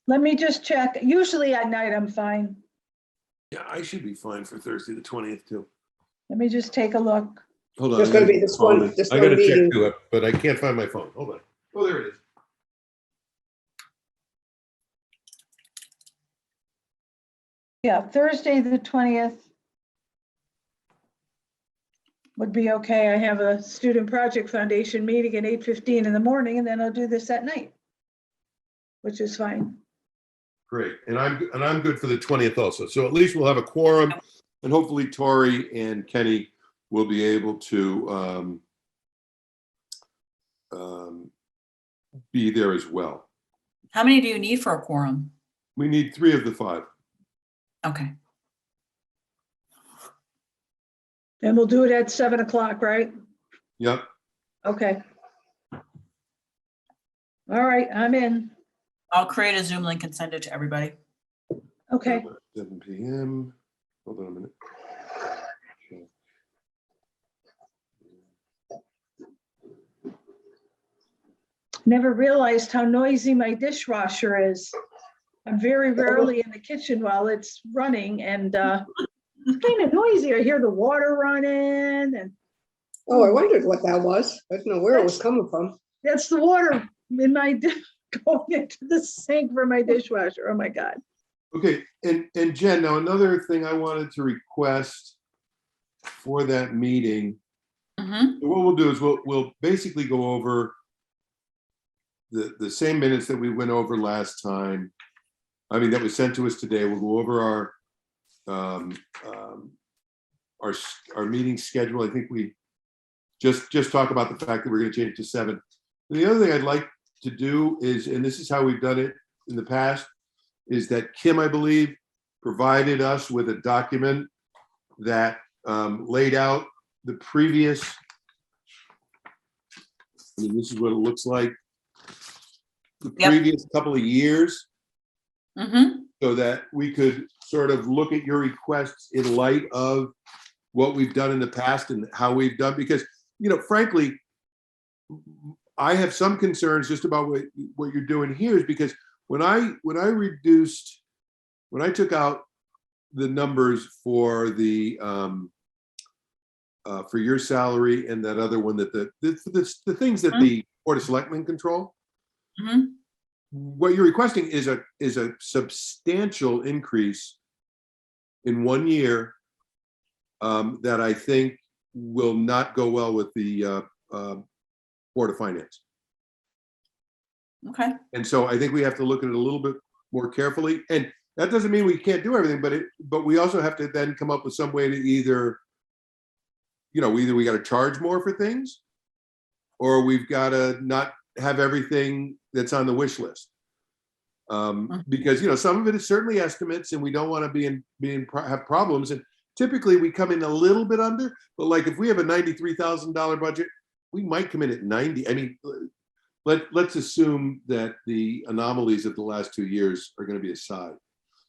S2: Let me just check. Usually at night, I'm fine.
S1: Yeah, I should be fine for Thursday, the 20th too.
S2: Let me just take a look.
S1: Hold on.
S3: There's
S1: I
S3: gonna
S1: gotta
S3: be
S1: get
S3: this
S1: the phone.
S3: one- this
S1: I
S3: one
S1: gotta check
S3: meeting.
S1: to it, but I can't find my phone. Hold on. Oh, there it is.
S2: Yeah, Thursday, the 20th would be okay. I have a Student Project Foundation meeting at 8:15 in the morning, and then I'll do this at night, which is fine.
S1: Great. And I'm good for the 20th also. So at least we'll have a quorum, and hopefully Tori and Kenny will be able to be there as well.
S4: How many do you need for a quorum?
S1: We need 3 of the 5.
S4: Okay.
S2: And we'll do it at 7 o'clock, right?
S1: Yep.
S2: Okay. All right, I'm in.
S4: I'll create a Zoom link and send it to everybody.
S2: Okay.
S1: 7 p.m. Hold on a minute.
S2: Never realized how noisy my dishwasher is. I'm very rarely in the kitchen while it's running, and it's kind of noisy. I hear the water running, and
S3: Oh, I wondered what that was. I didn't know where it was coming from.
S2: that's the water in my going into the sink for my dishwasher. Oh my God.
S1: Okay, and Jen, now another thing I wanted to request for that meeting.
S4: Mm-hmm.
S1: What we'll do is we'll basically go over the same minutes that we went over last time. I mean, that was sent to us today. We'll go over our meeting schedule. I think we just talk about the fact that we're going to change it to 7. And the other thing I'd like to do is, and this is how we've done it in the past, is that Kim, I believe, provided us with a document that laid out the previous. I mean, this is what it looks like. The
S4: Yep.
S1: previous couple of years,
S4: Mm-hmm.
S1: so that we could sort of look at your requests in light of what we've done in the past and how we've done, because, you know, frankly, I have some concerns just about what you're doing here, is because when I took out the numbers for the for your salary and that other one, that the things that the Board of Selectmen control,
S4: Mm-hmm.
S1: what you're requesting is a substantial increase in 1 year that I think will not go well with the Board of Finance.
S4: Okay.
S1: And so I think we have to look at it a little bit more carefully. And that doesn't mean we can't do everything, but we also have to then come up with some way to either we got to charge more for things, or we've got to not have everything that's on the wish list. Because, you know, some of it is certainly estimates, and we don't want to have problems. And typically we come in a little bit under, but like if we have a $93,000 budget, we might come in at 90. I mean, let's assume that the anomalies of the last 2 years are going to be aside.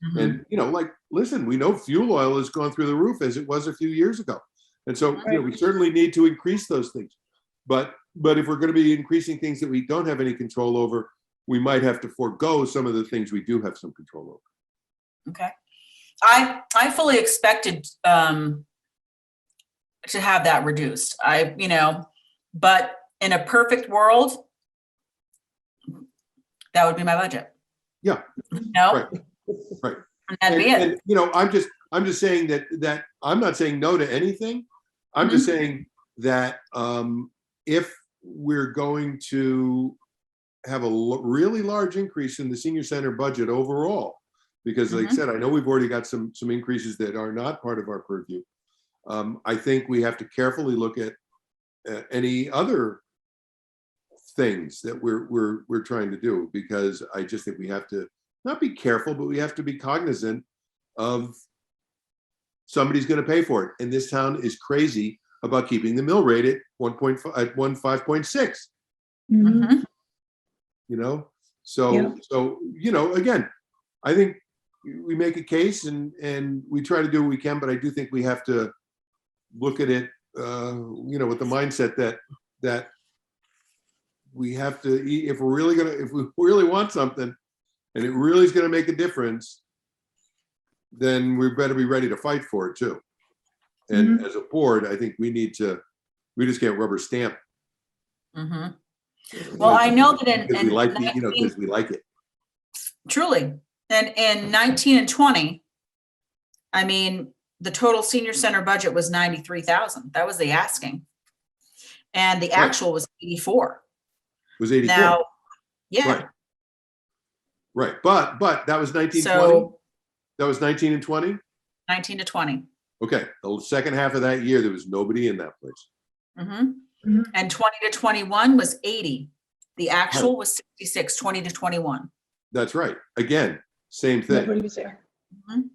S4: Mm-hmm.
S1: And, you know, like, listen, we know fuel oil has gone through the roof as it was a few years ago. And so, you know, we certainly need to increase those things. But if we're going to be increasing things that we don't have any control over, we might have to forego some of the things we do have some control over.
S4: Okay. I fully expected to have that reduced. But in a perfect world, that would be my budget.
S1: Yeah.
S4: No.
S1: Right.
S4: And that'd be it.
S1: And, you know, I'm just saying that I'm not saying no to anything. I'm just saying that if we're going to have a really large increase in the senior center budget overall, because like I said, I know we've already got some increases that are not part of our purview. I think we have to carefully look at any other things that we're trying to do, because I just think we have to not be careful, but we have to be cognizant of somebody's going to pay for it. And this town is crazy about keeping the mill rate at 15.6.
S2: Mhm.
S4: Mm-hmm.
S1: you know?
S2: Yeah.
S1: So, again, I think we make a case and we try to do what we can, but I do think we have to look at it, with the mindset that we have to, if we really want something and it really is going to make a difference, then we better be ready to fight for it too. And as a board, I think we just can't rubber stamp.
S4: Mhm. Well, I know that
S1: Because we like because we like it.
S4: truly, and in 19 and 20, I mean, the total senior center budget was 93,000. That was the asking. And the actual was 84.
S1: It was 84.
S4: Now, yeah.
S1: Right. Right. But that was 1920.
S4: So
S1: That was 19 and 20.
S4: 19 to 20.
S1: Okay. The second half of that year, there was nobody in that place.
S4: Mm-hmm. And 20 to 21 was 80. The actual was 66, 20 to 21.
S1: That's right. Again, same thing.
S2: Nobody was there.
S4: Mhm.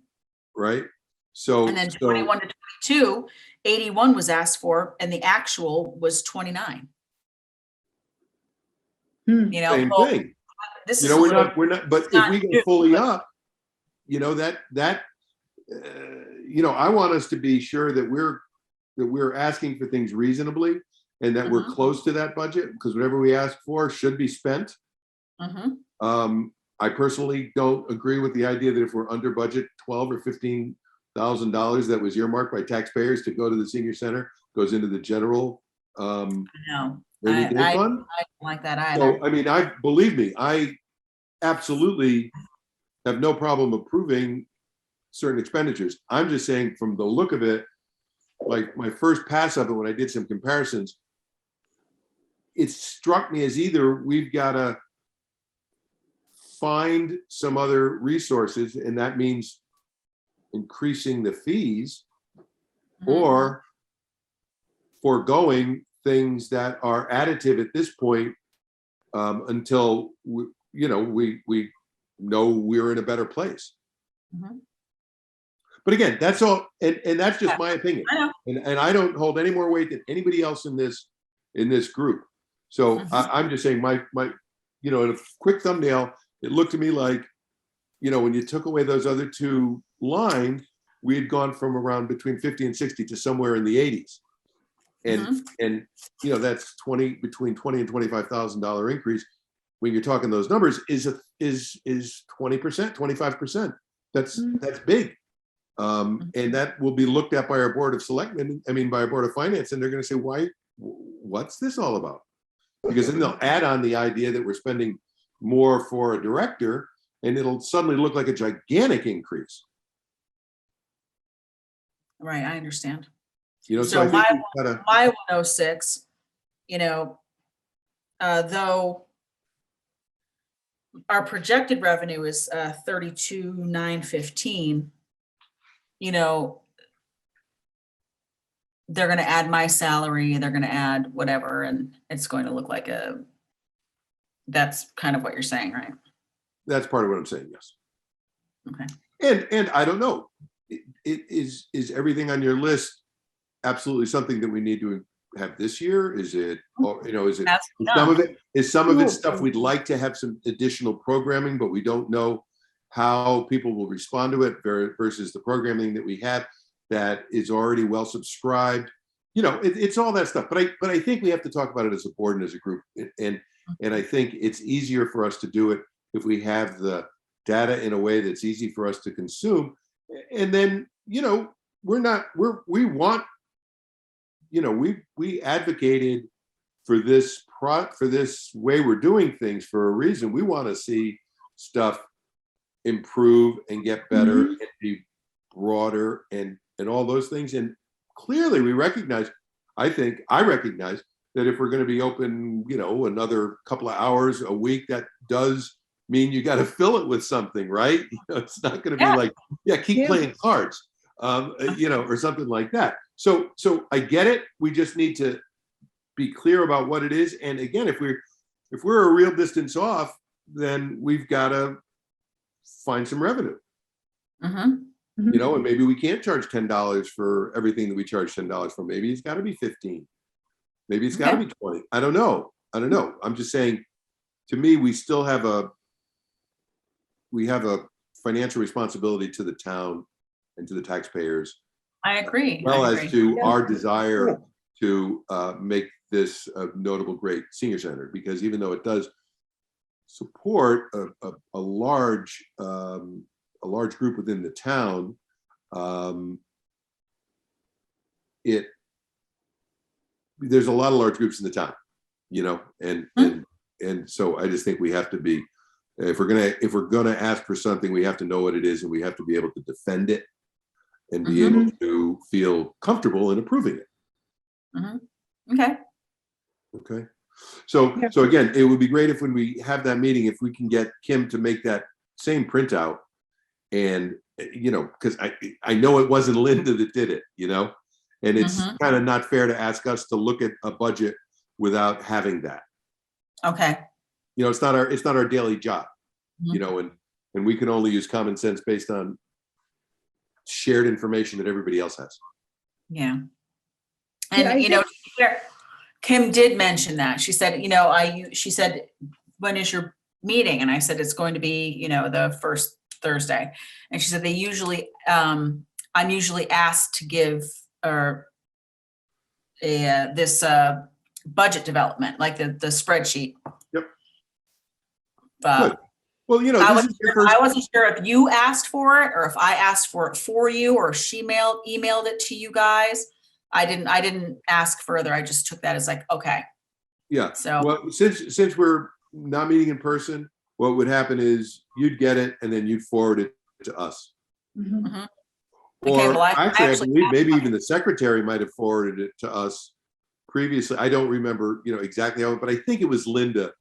S1: Right. So
S4: And then 21 to 22, 81 was asked for, and the actual was 29.
S2: Hmm.
S1: same
S4: well,
S1: thing.
S4: this is
S1: We're not. But if we
S4: new,
S1: go fully up, I want us to be sure that we're asking for things reasonably and that we're
S4: Mhm.
S1: close to that budget, because whatever we ask for should be spent.
S4: Mhm.
S1: I personally don't agree with the idea that if we're under budget $12,000 or $15,000 that was earmarked by taxpayers to go to the senior center goes into the general
S4: No,
S1: rainy day
S4: I
S1: fund.
S4: don't like that either.
S1: So, I mean, believe me, I absolutely have no problem approving certain expenditures. I'm just saying, from the look of it, like my first pass of it, when I did some comparisons, it struck me as either we've got to find some other resources, and that means increasing the fees,
S4: Mhm.
S1: or foregoing things that are additive at this point, until we know we're in a better place.
S4: Mhm.
S1: But again, that's all, and that's just my opinion.
S4: I know.
S1: And I don't hold any more weight than anybody else in this group. So
S4: Mhm.
S1: I'm just saying, my in a quick thumbnail, it looked to me like, when you took away those other two lines, we had gone from around between 50 and 60 to somewhere in the 80s. And that's between $20,000 and $25,000 increase. When you're talking those numbers, is 20%, 25%. That's big. And that will be looked at by our board of selectmen, by our board of finance, and they're going to say, what's this all about? Because then they'll add on the idea that we're spending more for a director, and it'll suddenly look like a gigantic increase.
S4: Right, I understand.
S1: So
S4: So
S1: I think we've gotta,
S4: my 106, though our projected revenue is 32,915, they're going to add my salary, they're going to add whatever, and it's going to look like that's kind of what you're saying, right?
S1: that's part of what I'm saying, yes.
S4: Okay.
S1: And I don't know, is everything on your list absolutely something that we need to have this year? Is it, or is it some of it stuff we'd like to have some additional programming, but we don't know how people will respond to it versus the programming that we have that is already well subscribed? It's all that stuff. But I think we have to talk about it as a board and as a group. And I think it's easier for us to do it if we have the data in a way that's easy for us to consume. And then, we advocated for this way we're doing things for a reason. We want to see stuff improve and get better and be broader and all those things. And clearly I recognize that if we're going to be open, another couple of hours a week, that does mean you got to fill it with something, right? It's not going to be like, keep playing cards, or something like that. So I get it. We just need to be clear about what it is. And again, if we're a real distance off, then we've got to find some revenue.
S4: Mm-hmm.
S1: And maybe we can't charge $10 for everything that we charge $10 for. Maybe it's got to be 15. Maybe it's got to be 20. I don't know. I'm just saying, to me, we still have a financial responsibility to the town and to the taxpayers,
S4: I agree.
S1: well
S4: I
S1: as
S4: agree.
S1: to
S2: Yeah.
S1: our desire to make this a notable, great senior center. Because even though it does support a large group within the town, there's a lot of large groups in the town, you know, and so I just think we have to be, if we're gonna ask for something, we have to know what it is, and we have to be able to defend it and be able to feel comfortable in approving it.
S4: Okay.
S1: Okay. So
S2: Yeah.
S1: so again, it would be great if when we have that meeting, if we can get Kim to make that same printout, and you know, because I know it wasn't Linda that did it, you know, and it's kind of not fair to ask us to look at a budget without having that.
S4: Okay.
S1: You know, it's not our daily job, you know, and we can only use common sense based on shared information that everybody else has.
S4: Yeah.
S2: Yeah,
S4: And,
S2: I
S4: you know, Kim did mention that. She said, you know, she said, when is your meeting? And I said, it's going to be, you know, the first Thursday. And she said, they usually, I'm usually asked to give this budget development, like the spreadsheet.
S1: Yep.
S4: But
S1: Good. Well, you know,
S4: I
S1: this is your first.
S4: wasn't sure if you asked for it or if I asked for it for you, or she emailed it to you guys. I didn't ask further. I just took that as like, okay.
S1: Yeah.
S4: So
S1: Well, since we're not meeting in person, what would happen is you'd get it and then you'd forward it to us.
S2: Mhm.
S4: Okay,
S1: Or
S4: well, I
S1: actually, I
S4: actually
S1: believe
S4: have
S1: maybe
S4: one.
S1: even the secretary might have forwarded it to us previously. I don't remember, you know, exactly how, but I think it was Linda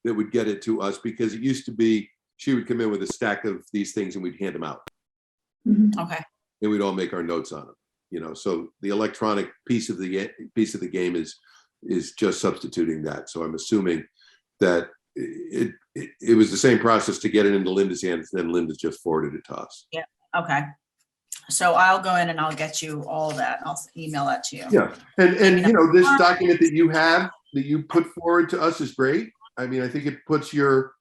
S1: that would get it to us, because it used to be she would come in with a stack of these things and we'd hand them out,
S2: Mhm.
S4: Okay.
S1: and we'd all make our notes on them. You know, so the electronic piece of the game is just substituting that. So I'm assuming that it was the same process to get it into Linda's hands, then Linda's just forwarded it to us.
S4: Yeah. Okay. So I'll go in and I'll get you all that. I'll email that to you.
S1: Yeah, and you know, this document that you put forward to us is great. I mean, I think it puts your,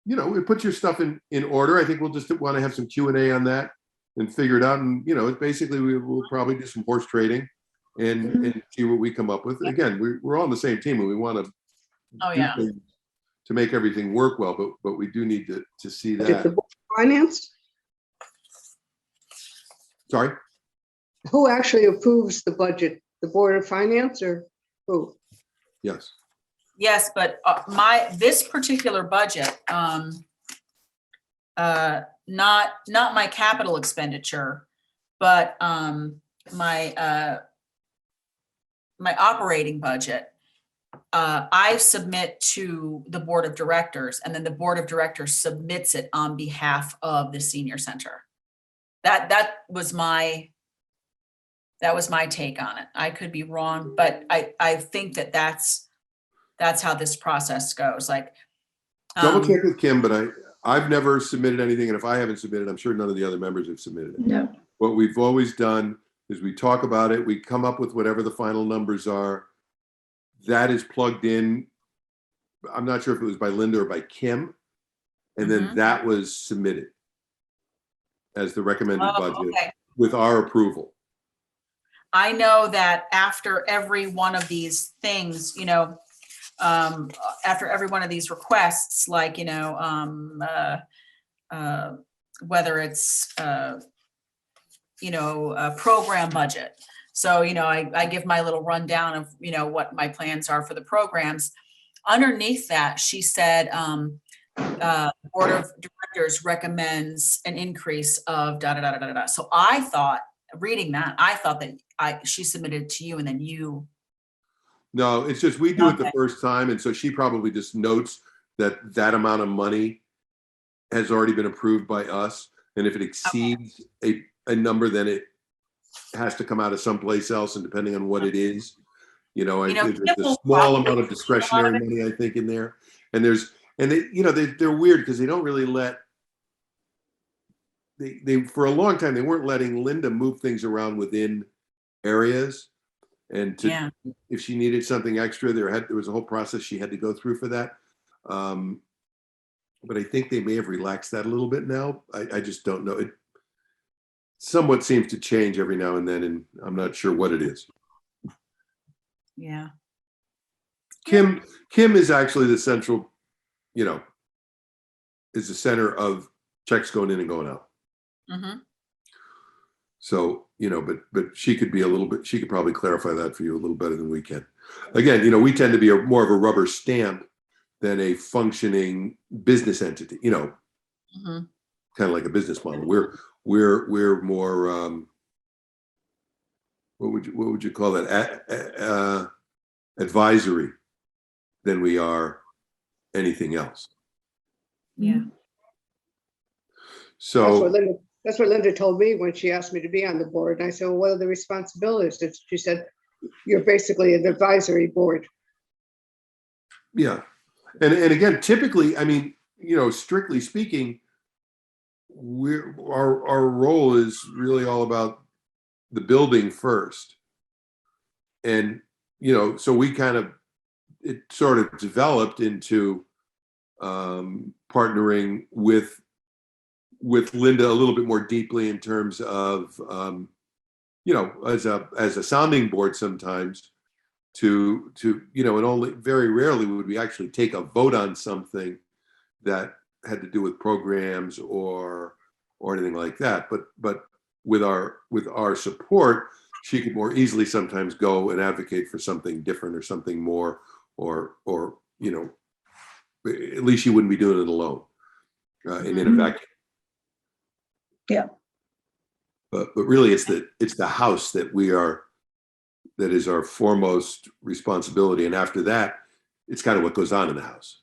S1: you know, it puts your stuff in order. I think we'll just want to have some Q&A on that and figure it out. And you know, basically we'll probably do some horse trading and see what we come up with. Again, we're all on the same team, and we want to do things to make everything work well, but we do need to see that.
S3: Finance?
S1: Sorry?
S3: Who actually approves the budget? The Board of Finance or who?
S1: Yes.
S4: Yes, but this particular budget, not my capital expenditure, but my operating budget, I submit to the Board of Directors, and then the Board of Directors submits it on behalf of the senior center. That was my take on it. I could be wrong, but I think that's how this process goes. Like,
S1: Double check with Kim, but I've never submitted anything, and if I haven't submitted, I'm sure none of the other members have submitted it.
S2: No.
S1: What we've always done is we talk about it, we come up with whatever the final numbers are. That is plugged in. I'm not sure if it was by Linda or by Kim, and then that was submitted as the recommended budget with our approval.
S4: I know that after every one of these things, you know, after every one of these requests, like, you know, whether it's, you know, a program budget. So, you know, I give my little rundown of, you know, what my plans are for the programs. Underneath that, she said, Board of Directors recommends an increase of da da da da da da. So I thought, reading that, I thought that she submitted to you and then you.
S1: No, it's just we do it the first time, and so she probably just notes that amount of money has already been approved by us, and if it exceeds a number, then it has to come out of someplace else, and depending on what it is, you know, there's a small amount of discretionary money, I think, in there, and they, you know, they're weird because they don't really let. They for a long time they weren't letting Linda move things around within areas, and if she needed something extra, there was a whole process she had to go through for that. but I think they may have relaxed that a little bit now. I just don't know. It somewhat seems to change every now and then, and I'm not sure what it is.
S4: Yeah.
S1: Kim is actually the central, you know, is the center of checks going in and going out.
S4: Mm-hmm.
S1: So, you know, but she could be a little bit, she could probably clarify that for you a little better than we can. Again, you know, we tend to be more of a rubber stamp than a functioning business entity, you know,
S4: Mm-hmm.
S1: kind of like a business model. We're more, what would you call that? Advisory than we are anything else.
S4: Yeah.
S1: So
S3: That's what Linda told me when she asked me to be on the board. And I said, well, what are the responsibilities? She said, you're basically an advisory board.
S1: yeah, and again, typically, I mean, you know, strictly speaking, our role is really all about the building first, and you know, so we kind of it sort of developed into partnering with Linda a little bit more deeply in terms of you know, as a sounding board sometimes to you know, and only very rarely would we actually take a vote on something that had to do with programs or anything like that. But with our support, she could more easily sometimes go and advocate for something different or something more, or you know, at least she wouldn't be doing it alone and in a vacuum.
S2: Yeah.
S1: But really, it's the house that is our foremost responsibility, and after that, it's kind of what goes on in the house.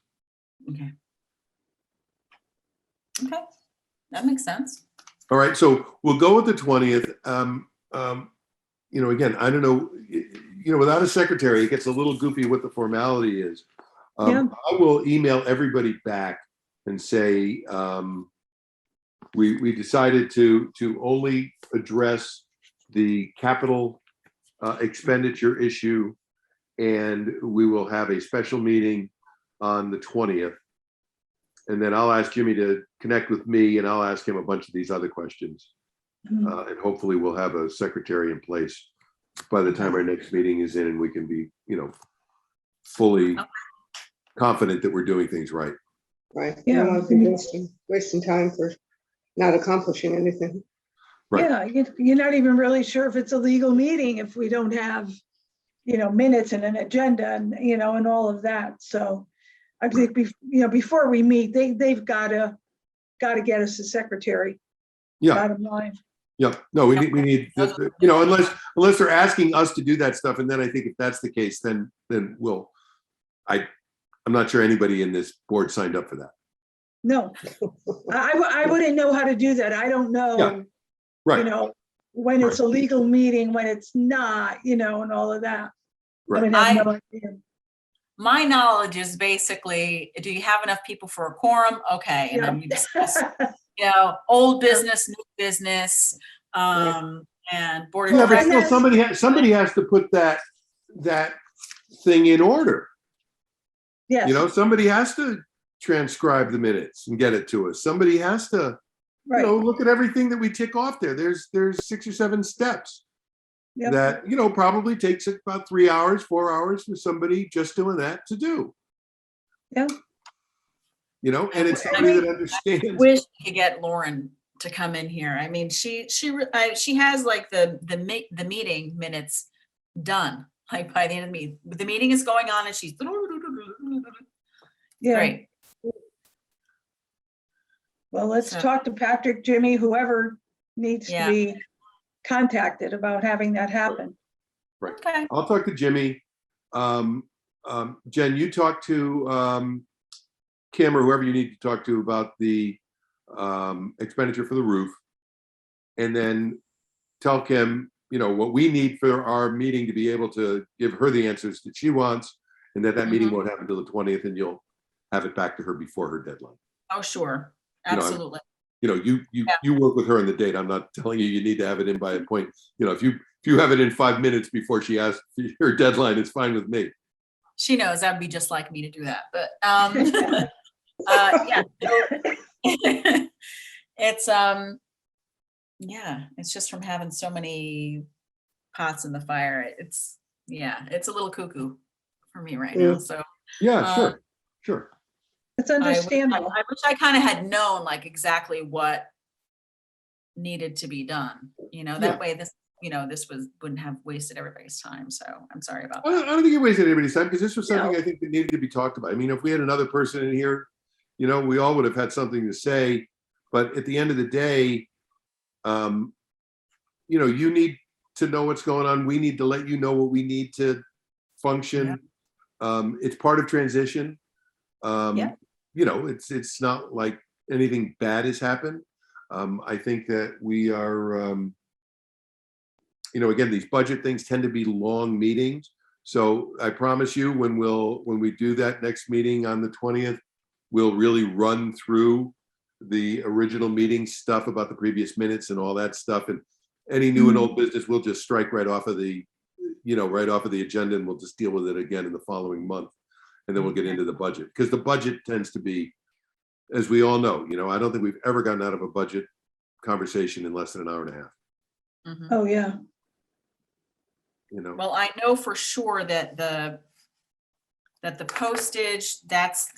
S4: Okay. Okay. That makes sense.
S1: All right, so we'll go with the 20th. You know, again, I don't know. You know, without a secretary, it gets a little goofy what the formality is.
S2: Yeah.
S1: I will email everybody back and say we decided to only address the capital expenditure issue, and we will have a special meeting on the 20th. And then I'll ask Jimmy to connect with me, and I'll ask him a bunch of these other questions. And hopefully we'll have a secretary in place by the time our next meeting is in, and we can be, you know, fully confident that we're doing things right.
S3: Right.
S2: Yeah.
S3: You don't want to be wasting time for not accomplishing anything.
S1: Right.
S2: Yeah, you're not even really sure if it's a legal meeting if we don't have, you know, minutes and an agenda and, you know, and all of that. So I think, you know, before we meet, they've got to get us a secretary.
S1: Yeah.
S2: Bottom line.
S1: Yeah. No, we need you know, unless they're asking us to do that stuff, and then I think if that's the case, then we'll. I'm not sure anybody in this board signed up for that.
S2: No, I wouldn't know how to do that. I don't know.
S1: Yeah. Right.
S2: You know, when it's a legal meeting, when it's not, you know, and all of that.
S1: Right.
S2: I mean, I have no idea.
S4: My knowledge is basically, do you have enough people for a quorum? Okay. And then you discuss, you know, old business, new business, and board of
S1: Yeah, but
S4: directors.
S1: still somebody has to put that thing in order.
S2: Yes.
S1: You know, somebody has to transcribe the minutes and get it to us. Somebody has to,
S2: Right.
S1: you know, look at everything that we tick off there. There's 6 or 7 steps
S2: Yep.
S1: that, you know, probably takes about 3 hours, 4 hours for somebody just doing that to do.
S2: Yeah.
S1: You know, and it's somebody that understands.
S4: Wish we could get Lauren to come in here. I mean, she has like the meeting minutes done. Like by the end of the meeting is going on, and she's
S2: Yeah.
S4: great.
S2: Well, let's
S4: So-
S2: talk to Patrick, Jimmy, whoever needs to
S4: Yeah.
S2: be contacted about having that happen.
S1: Right.
S4: Okay.
S1: I'll talk to Jimmy. Jen, you talk to Kim or whoever you need to talk to about the expenditure for the roof, and then tell Kim, you know, what we need for our meeting to be able to give her the answers that she wants, and that meeting won't happen until the 20th, and you'll have it back to her before her deadline.
S4: Oh, sure.
S1: You know,
S4: Absolutely.
S1: You know, you work with her on the date. I'm not telling you need to have it in by a point. You know, if you have it in 5 minutes before she asks her deadline, it's fine with me.
S4: She knows that would be just like me to do that, but Yeah. so- It's, yeah, it's just from having so many pots in the fire. It's a little cuckoo for me right now. So
S1: Yeah,
S4: um,
S1: sure.
S2: It's
S4: I
S2: understandable.
S4: wish I kind of had known like exactly what needed to be done, that way this wouldn't have wasted everybody's time. So I'm sorry about
S1: I
S4: that.
S1: don't think it wasted anybody's time because this was something
S2: No.
S1: I think that needed to be talked about. I mean, if we had another person in here, we all would have had something to say. But at the end of the day, you need to know what's going on. We need to let you know what we need to function. It's part of transition.
S4: Yeah.
S1: It's not like anything bad has happened. I think that we are, again, these budget things tend to be long meetings. So I promise you, when we do that next meeting on the 20th, we'll really run through the original meeting stuff about the previous minutes and all that stuff. And any new and old business, we'll just strike right off of the agenda, and we'll just deal with it again in the following month. And then we'll get into the budget, because the budget tends to be, as we all know, I don't think we've ever gotten out of a budget conversation in less than an hour and a half.
S4: Mhm.
S2: Oh, yeah.
S4: Well, I know for sure that the postage, that's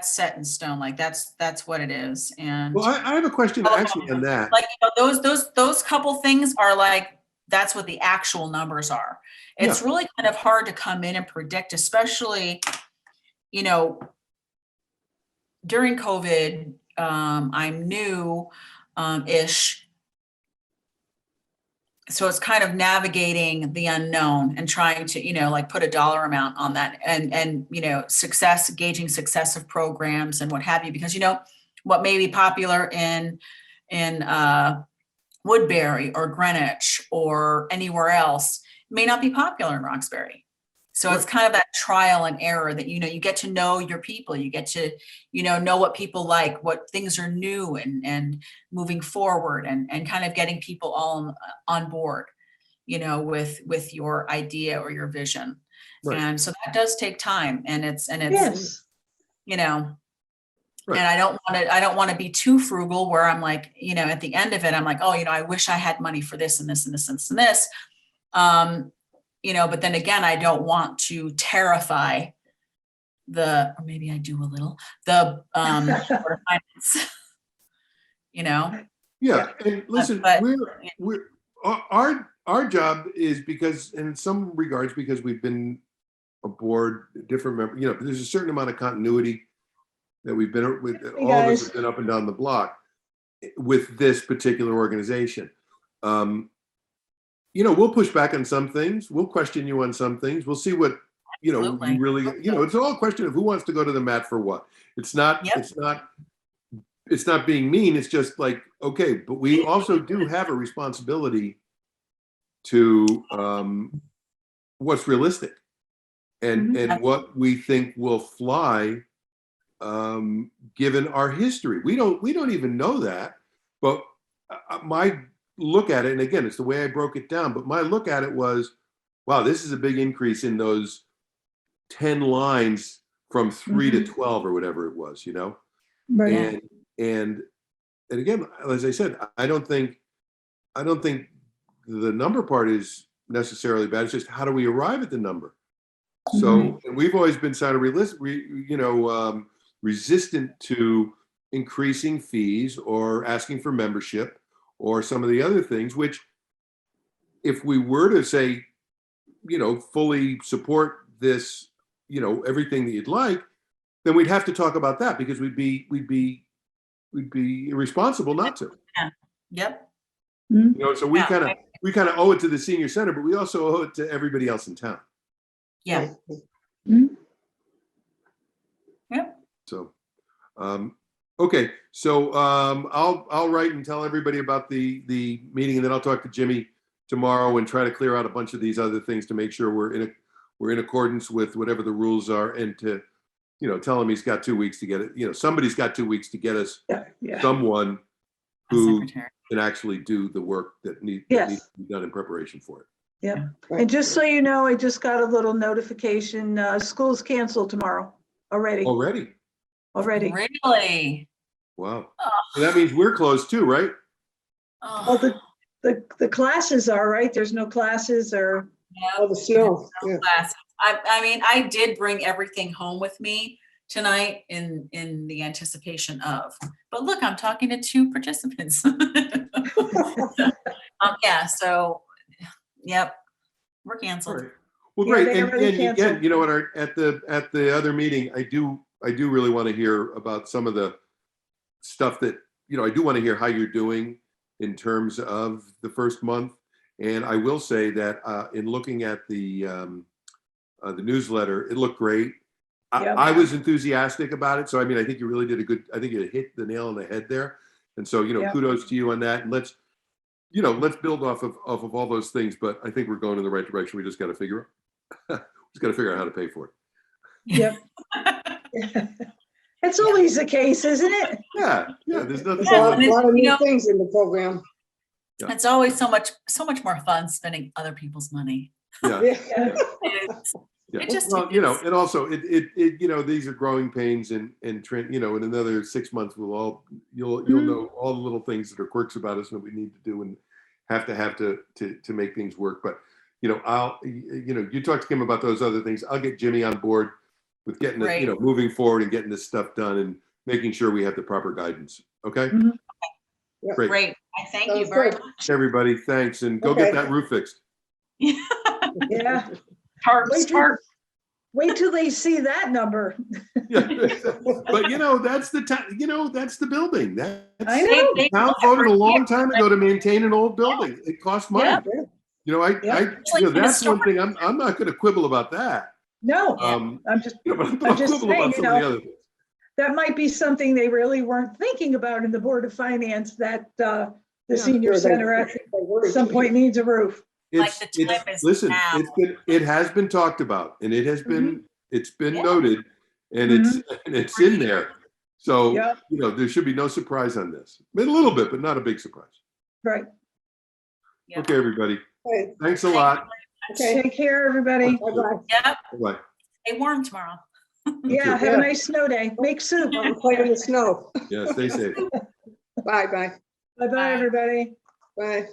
S4: set in stone. Like that's what it is. And
S1: Well, I have a question actually on that.
S4: like, those couple things are like, that's what the actual numbers are. It's really kind of hard to come in and predict, especially, during COVID. I'm new ish. So it's kind of navigating the unknown and trying to, like put a dollar amount on that, and gauging success of programs and what have you, because what may be popular in Woodbury or Greenwich or anywhere else may not be popular in Roxbury. So it's kind of that trial and error that, you get to know your people, you get to, know what people like, what things are new and moving forward, and kind of getting people all on board, with your idea or your vision.
S1: Right.
S4: And so that does take time, and it's,
S2: Yes.
S1: Right.
S4: And I don't want to be too frugal where I'm like, at the end of it, I'm like, oh, I wish I had money for this and this and this and this and this. But then again, I don't want to terrify or maybe I do a little, the Board of Finance.
S1: Yeah, and listen,
S4: But-
S1: we're our job is, because in some regards, because we've been aboard different member, there's a certain amount of continuity that we've been with.
S2: Hey,
S1: All of us
S2: guys.
S1: have been up and down the block with this particular organization. We'll push back on some things. We'll question you on some things. We'll see what
S4: Absolutely.
S1: you really. It's all a question of who wants to go to the mat for what. It's not.
S4: Yep.
S1: It's not being mean. It's just like, okay, but we also do have a responsibility to what's realistic and what we think will fly, given our history. We don't even know that, but my look at it, and again, it's the way I broke it down, but my look at it was, wow, this is a big increase in those 10 lines from 3 to 12 or whatever it was,
S2: Right.
S1: and again, as I said, I don't think the number part is necessarily bad. It's just, how do we arrive at the number? So, and we've always been sort of resistant to increasing fees or asking for membership or some of the other things, which, if we were to say, fully support this, everything that you'd like, then we'd have to talk about that, because we'd be irresponsible not to.
S4: Yep.
S1: So we kind of owe it to the senior center, but we also owe it to everybody else in town.
S4: Yeah. Yep.
S1: So, okay. So I'll write and tell everybody about the meeting, and then I'll talk to Jimmy tomorrow and try to clear out a bunch of these other things to make sure we're in accordance with whatever the rules are, and to tell him he's got 2 weeks to get it. Somebody's got 2 weeks to get us
S2: Yeah.
S1: someone who
S4: Secretary.
S1: can actually do the work that needs
S2: Yes.
S1: to be done in preparation for it.
S2: Yep. And just so you know, I just got a little notification, school's canceled tomorrow. already,
S1: Already?
S2: already.
S4: Really?
S1: Wow.
S4: Oh,
S1: So that means we're closed too, right?
S2: Well,
S4: oh,
S2: the classes are, right? There's no classes or,
S4: yeah.
S3: Oh, the snow, yeah.
S4: Classes. I mean, I did bring everything home with me tonight in the anticipation of, but look, I'm talking to 2 participants. Yeah, so, yep, we're
S1: All
S4: canceled.
S1: right. Well,
S2: Yeah,
S1: great.
S2: they
S1: And
S2: already
S1: again,
S2: canceled.
S1: you know what, at the other meeting, I do really want to hear about some of the stuff that, I do want to hear how you're doing in terms of the first month. And I will say that in looking at the newsletter, it looked great.
S2: Yep.
S1: I was enthusiastic about it. So, I mean, I think you really did I think you hit the nail on the head there. And so,
S2: Yep.
S1: kudos to you on that. And let's build off of all those things. But I think we're going in the right direction. We just got to figure out how to pay for it.
S2: yep. It's always the case, isn't it?
S1: Yeah. There's nothing.
S3: There's a lot,
S4: and it's,
S3: lot of
S4: you
S3: new
S4: know-
S3: things in the program.
S4: It's always so much more fun spending other people's money.
S1: Yeah.
S3: Yeah.
S4: It's-
S1: Yeah.
S4: It just
S1: Well,
S4: is.
S1: and also these are growing pains and in another 6 months you'll
S2: Mhm.
S1: know all the little things that are quirks about us that we need to do and have to make things work. But, you talk to Kim about those other things. I'll get Jimmy on board with getting it,
S4: Right.
S1: moving forward and getting this stuff done and making sure we have the proper guidance. Okay.
S2: Mhm.
S1: Great.
S4: Great. I thank you
S3: Sounds
S4: very
S3: good.
S4: much.
S1: Everybody, thanks. And go get
S3: Okay.
S1: that roof fixed.
S2: Yeah.
S4: Start.
S2: Wait till they see that number.
S1: Yeah. But that's that's the building.
S2: I know.
S4: They
S1: Town voted a long time ago to maintain an old building. It costs money.
S4: Yeah.
S1: That's one thing I'm not going to quibble about that.
S2: No,
S1: Um,
S2: I'm just,
S1: but
S2: I'm
S1: I'll
S2: just
S1: quibble about
S2: saying,
S1: some of the other things.
S2: that might be something they really weren't thinking about in the Board of Finance, that the
S1: Yeah.
S2: senior
S3: Sure,
S2: center at
S3: they
S2: some point needs a roof.
S4: Like the time is
S1: Listen,
S4: now.
S1: it has been talked about and it has been
S4: Yeah.
S1: noted and it's in there. So
S2: Yep.
S1: there should be no surprise on this. A little bit, but not a big surprise.
S2: Right.
S4: Yeah.
S1: Okay, everybody.
S3: Okay,
S1: Thanks a lot.
S3: okay.
S2: Take care, everybody.
S3: Bye-bye.
S4: Yep.
S1: Bye.
S4: Stay warm tomorrow.
S2: Yeah, have
S3: Yeah.
S2: a nice snow day. Make soup.
S3: I'm playing in the snow.
S1: Yeah, stay safe.
S3: Bye-bye.
S2: Bye-bye,
S4: Bye.
S2: everybody.
S3: Bye.